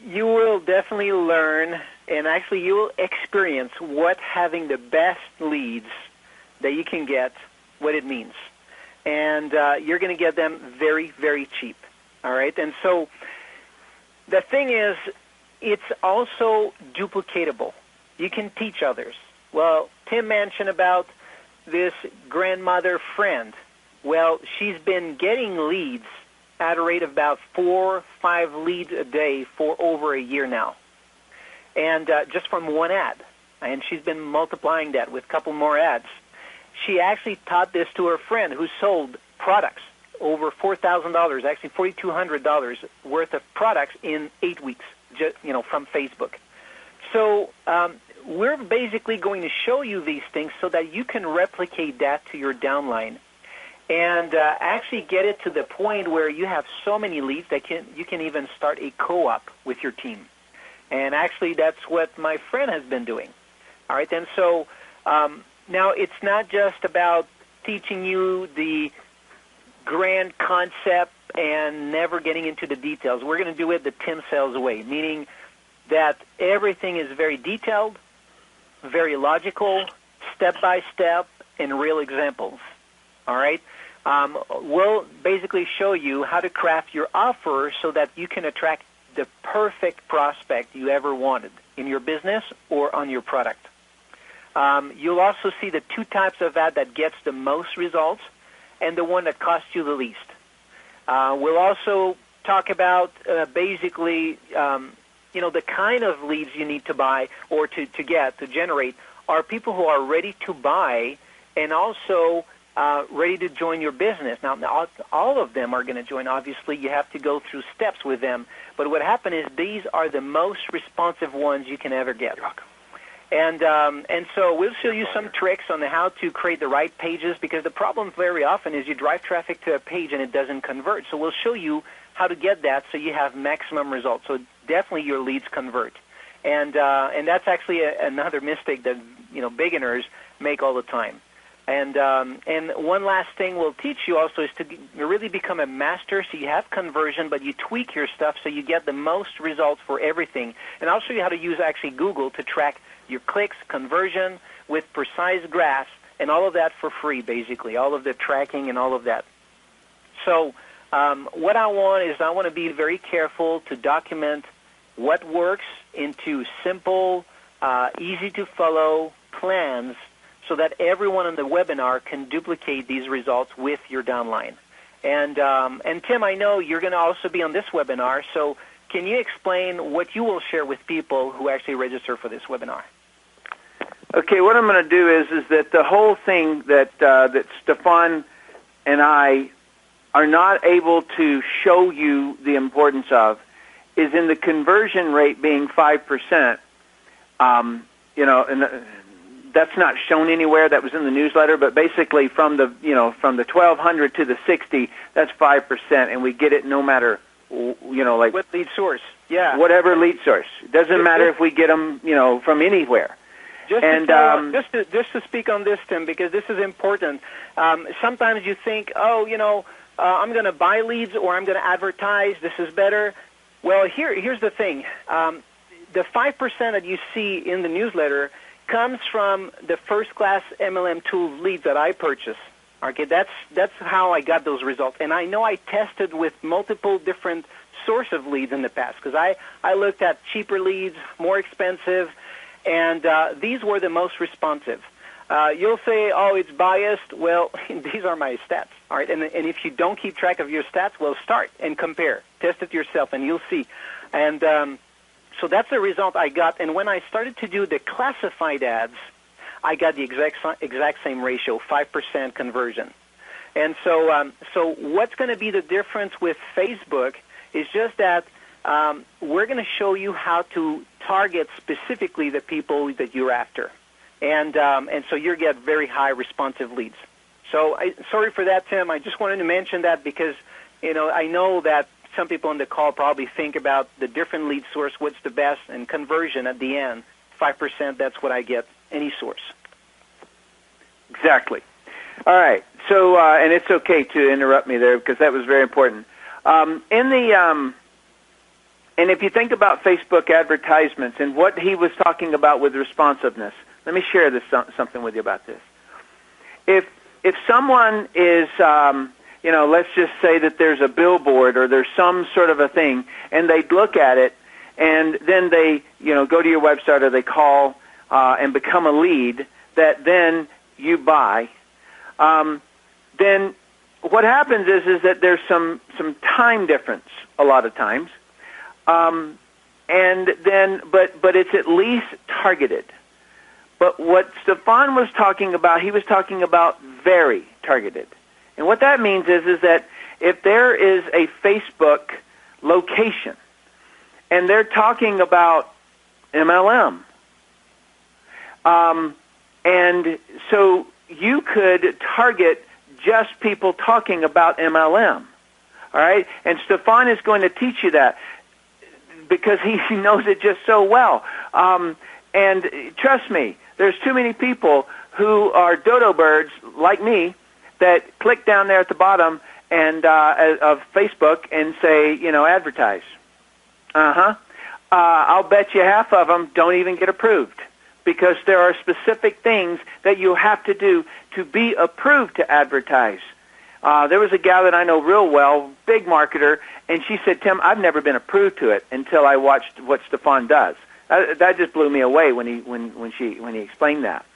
you will definitely learn, and actually you will experience what having the best leads that you can get, what it means. And you're going to get them very, very cheap. All right? And so the thing is, it's also duplicatable. You can teach others. Well, Tim mentioned about this grandmother friend. Well, she's been getting leads at a rate of about 4 or 5 leads a day for over a year now, and just from one ad. And she's been multiplying that with a couple more ads. She actually taught this to her friend who sold products, over $4,000, actually $4,200 worth of products in 8 weeks, just, from Facebook. So we're basically going to show you these things so that you can replicate that to your downline, and actually get it to the point where you have so many leads that you can even start a co-op with your team. And actually, that's what my friend has been doing. All right, and so now it's not just about teaching you the grand concept and never getting into the details. We're going to do it the Tim Sales way, meaning that everything is very detailed, very logical, step-by-step, and real examples. All right? We'll basically show you how to craft your offer so that you can attract the perfect prospect you ever wanted in your business or on your product. You'll also see the 2 types of ad that gets the most results and the one that costs you the least. We'll also talk about basically, the kind of leads you need to buy or to generate are people who are ready to buy and also ready to join your business. Now, all of them are going to join. Obviously, you have to go through steps with them. But what happened is these are the most responsive ones you can ever get. You're welcome. And so we'll show you some tricks on how to create the right pages, because the problem very often is you drive traffic to a page and it doesn't convert. So we'll show you how to get that so you have maximum results. So definitely your leads convert. And that's actually another mistake that beginners make all the time. And one last thing we'll teach you also is to really become a master, so you have conversion, but you tweak your stuff so you get the most results for everything. And I'll show you how to use actually Google to track your clicks, conversion with precise graphs, and all of that for free, basically, all of the tracking and all of that. So what I want to be very careful to document what works into simple easy-to-follow plans so that everyone in the webinar can duplicate these results with your downline. And Tim, I know you're going to also be on this webinar, so can you explain what you will share with people who actually register for this webinar? Okay, what I'm going to do is that the whole thing that Stefan and I are not able to show you the importance of is in the conversion rate being 5%. And that's not shown anywhere. That was in the newsletter, but basically from the 1,200 to the 60, that's 5%, and we get it no matter like what lead source, yeah, whatever lead source. It doesn't matter if we get them from anywhere. Just to speak on this, Tim, because this is important. Sometimes you think, I'm going to buy leads or I'm going to advertise. This is better. Well, here's the thing. The 5% that you see in the newsletter comes from the first-class MLM tool leads that I purchased. Okay, that's how I got those results. And I know I tested with multiple different source of leads in the past because I looked at cheaper leads, more expensive, and these were the most responsive. You'll say, it's biased. Well, these are my stats. All right, and if you don't keep track of your stats, well, start and compare. Test it yourself, and you'll see. And so that's the result I got. And when I started to do the classified ads, I got the exact same ratio, 5% conversion. And so what's going to be the difference with Facebook is just that we're going to show you how to target specifically the people that you're after. And so you get very high responsive leads. So sorry for that, Tim. I just wanted to mention that because, I know that some people on the call probably think about the different lead source, what's the best, and conversion at the end. 5%, that's what I get, any source. Exactly. All right. So, and it's okay to interrupt me there because that was very important. And if you think about Facebook advertisements and what he was talking about with responsiveness, let me share something with you about this. If someone is, let's just say that there's a billboard or there's some sort of a thing, and they look at it, and then they, go to your website or they call and become a lead that then you buy, then what happens is that there's some time difference a lot of times, and then but it's at least targeted. But what Stefan was talking about, he was talking about very targeted. And what that means is that if there is a Facebook location and they're talking about MLM, and so you could target just people talking about MLM, all right? And Stefan is going to teach you that because he knows it just so well. And trust me, there's too many people who are dodo birds like me that click down there at the bottom and of Facebook and say, advertise. I'll bet you half of them don't even get approved because there are specific things that you have to do to be approved to advertise. There was a gal that I know real well, big marketer, and she said, Tim, I've never been approved to it until I watched what Stefan does. That just blew me away when he explained that.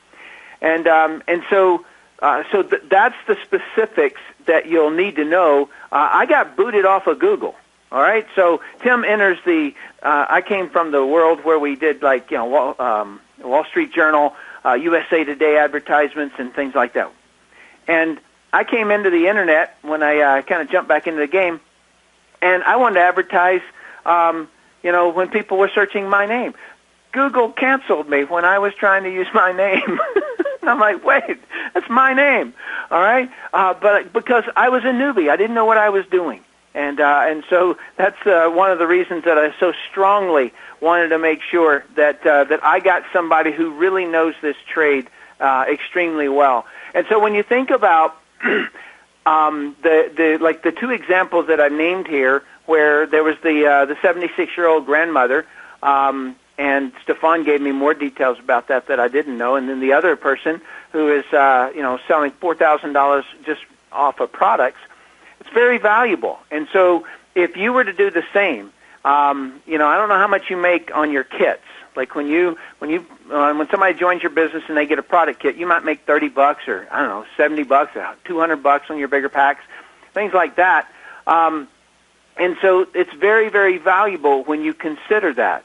And so that's the specifics that you'll need to know. I got booted off of Google. All right, so Tim enters the. I came from the world where we did Wall Street Journal, USA Today advertisements, and things like that. And I came into the internet when I kind of jumped back into the game, and I wanted to advertise. When people were searching my name, Google canceled me when I was trying to use my name. And I'm like, wait, that's my name, all right? But because I was a newbie, I didn't know what I was doing. And so that's one of the reasons that I so strongly wanted to make sure that I got somebody who really knows this trade extremely well. And so when you think about the two examples that I named here, where there was the 76-year-old grandmother, and Stefan gave me more details about that I didn't know, and then the other person who is selling $4,000 just off of products. It's very valuable. And so if you were to do the same, I don't know how much you make on your kits, Like when somebody joins your business and they get a product kit, you might make $30 or I don't know, $70, $200 on your bigger packs, things like that. And so it's very, very valuable when you consider that.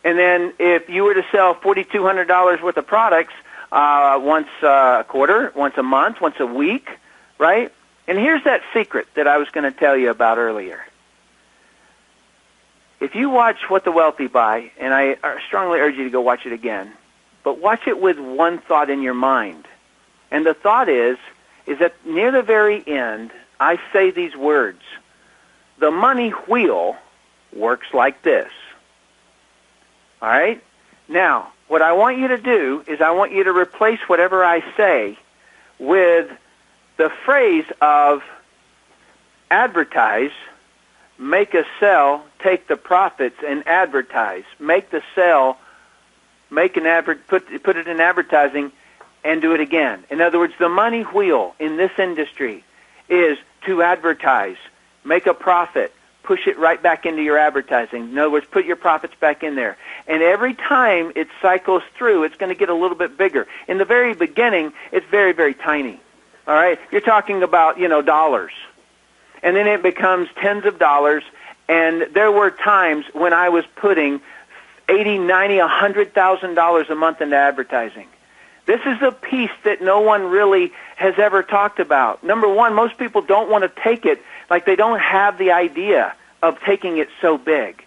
And then if you were to sell $4,200 worth of products once a quarter, once a month, once a week, right? And here's that secret that I was going to tell you about earlier. If you watch What the Wealthy Buy, and I strongly urge you to go watch it again, but watch it with one thought in your mind. And the thought is that near the very end, I say these words. The money wheel works like this. All right? Now, what I want you to do is I want you to replace whatever I say with the phrase of advertise, make a sell, take the profits, and advertise. Make the sell, make an put it in advertising, and do it again. In other words, the money wheel in this industry is to advertise, make a profit, push it right back into your advertising. In other words, put your profits back in there. And every time it cycles through, it's going to get a little bit bigger. In the very beginning, it's very, very tiny. All right? You're talking about, dollars. And then it becomes tens of dollars. And there were times when I was putting $80,000, $90,000, $100,000 a month into advertising. This is a piece that no one really has ever talked about. Number one, most people don't want to take it, like they don't have the idea of taking it so big.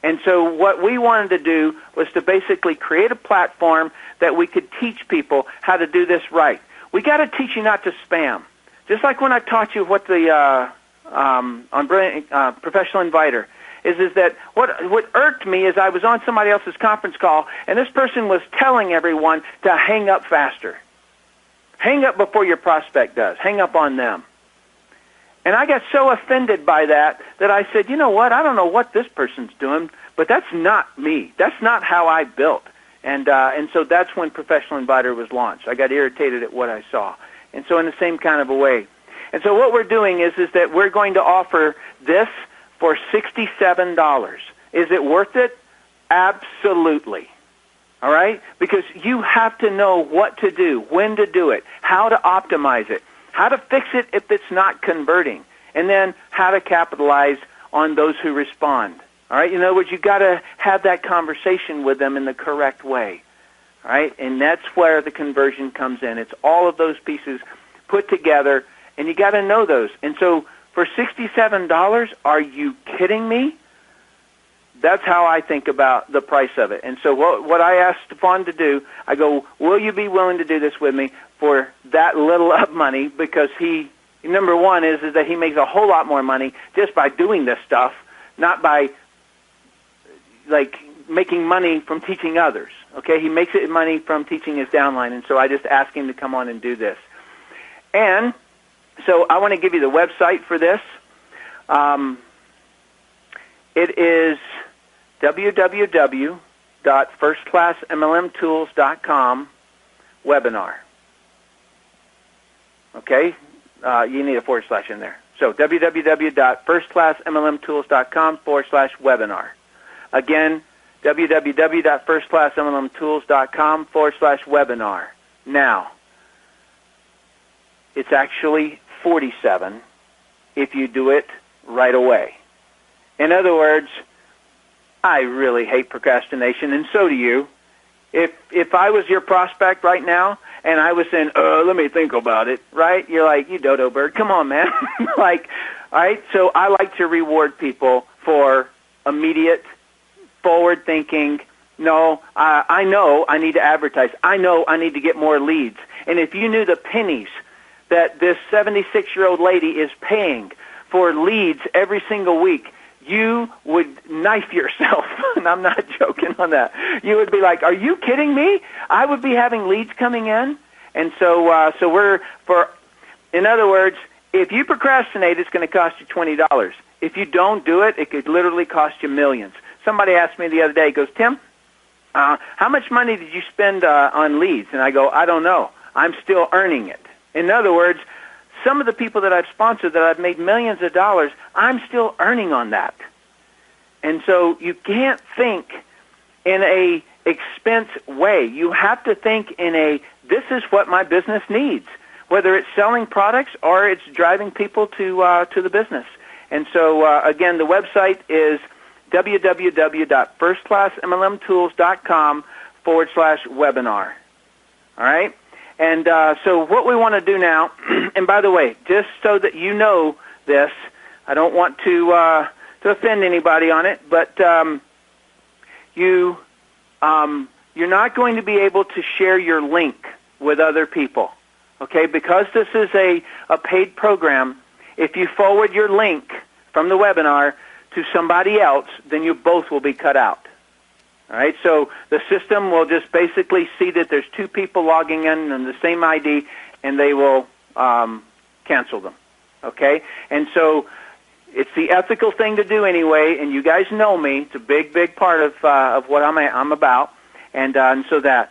And so what we wanted to do was to basically create a platform that we could teach people how to do this right. We got to teach you not to spam. Just like when I taught you what the on Brilliant Professional Inviter is that what irked me is I was on somebody else's conference call, and this person was telling everyone to hang up faster. Hang up before your prospect does. Hang up on them. And I got so offended by that I said, you know what, I don't know what this person's doing, but that's not me. That's not how I built. And so that's when Professional Inviter was launched. I got irritated at what I saw. And so in the same kind of a way. And so what we're doing is that we're going to offer this for $67. Is it worth it? Absolutely. All right? Because you have to know what to do, when to do it, how to optimize it, how to fix it if it's not converting, and then how to capitalize on those who respond. All right? In other words, you've got to have that conversation with them in the correct way. All right? And that's where the conversion comes in. It's all of those pieces put together, and you got to know those. And so for $67, are you kidding me? That's how I think about the price of it. And so what I asked Stefan to do, I go, will you be willing to do this with me for that little of money? Because he, number one, is that he makes a whole lot more money just by doing this stuff, not by, like, making money from teaching others. Okay? He makes it money from teaching his downline. And so I just asked him to come on and do this. And so I want to give you the website for this. It is www.firstclassmlmtools.com webinar. Okay? You need a / in there. So www.firstclassmlmtools.com /webinar. Again, www.firstclassmlmtools.com /webinar. Now, it's actually $47 if you do it right away. In other words, I really hate procrastination, and so do you. If I was your prospect right now, and I was saying, let me think about it, right? You're like, you dodo bird, come on, man. Like, all right, so I like to reward people for immediate, forward-thinking, no, I know I need to advertise. I know I need to get more leads. And if you knew the pennies that this 76-year-old lady is paying for leads every single week, you would knife yourself, and I'm not joking on that. You would be like, are you kidding me? I would be having leads coming in. And so in other words, if you procrastinate, it's going to cost you $20. If you don't do it, it could literally cost you millions. Somebody asked me the other day, he goes, Tim, how much money did you spend on leads? And I go, I don't know. I'm still earning it. In other words, some of the people that I've sponsored that I've made millions of dollars, I'm still earning on that. And so you can't think in a expense way. You have to think in a, this is what my business needs, whether it's selling products or it's driving people to the business. And so, again, the website is www.firstclassmlmtools.com/webinar. All right? And so what we want to do now, and by the way, just so that you know this, I don't want to offend anybody on it, but you're not going to be able to share your link with other people, okay? Because this is a paid program, if you forward your link from the webinar to somebody else, then you both will be cut out. All right, so the system will just basically see that there's two people logging in on the same ID, and they will cancel them, okay? And so it's the ethical thing to do anyway, and you guys know me. It's a big, big part of what I'm about, and so that.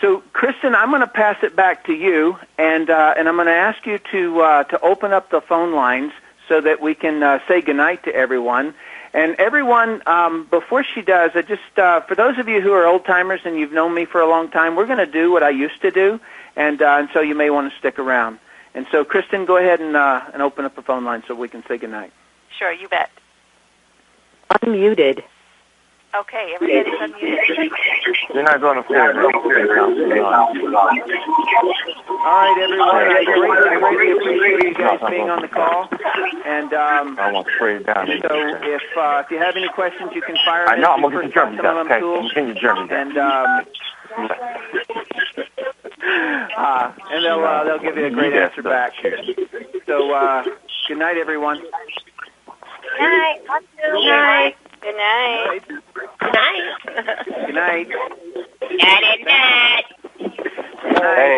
So, Kristen, I'm going to pass it back to you, and I'm going to ask you to open up the phone lines so that we can say goodnight to everyone. And everyone, before she does, I just for those of you who are old-timers and you've known me for a long time, we're going to do what I used to do, and so you may want to stick around. And so, Kristen, go ahead and open up the phone line so we can say goodnight. Sure, you bet. Unmuted. Okay, everybody's unmuted. You're not going to play. All right, everyone. I greatly appreciate you guys being on the call. And I want to spray it down. So if you have any questions, you can fire them. I know. I'm going to get German down. Okay, I'm get German down. And they'll give you a great answer back. So good night, everyone. Good night. Good night. Good night. Good night. Good night. Good night. Good night.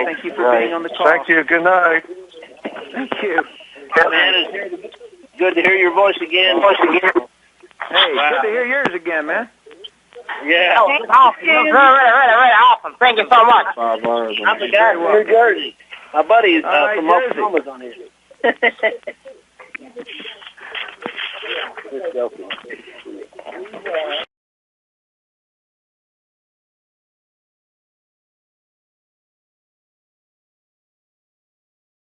Thank you for being on the call. Thank you. Good night. Thank you. Good to hear your voice again. Hey, good to hear yours again, man. Yeah. Oh, it's awesome. Really awesome. Thank you so much. I'm the guy from New Jersey. My buddy from Oklahoma's on here. Just joking.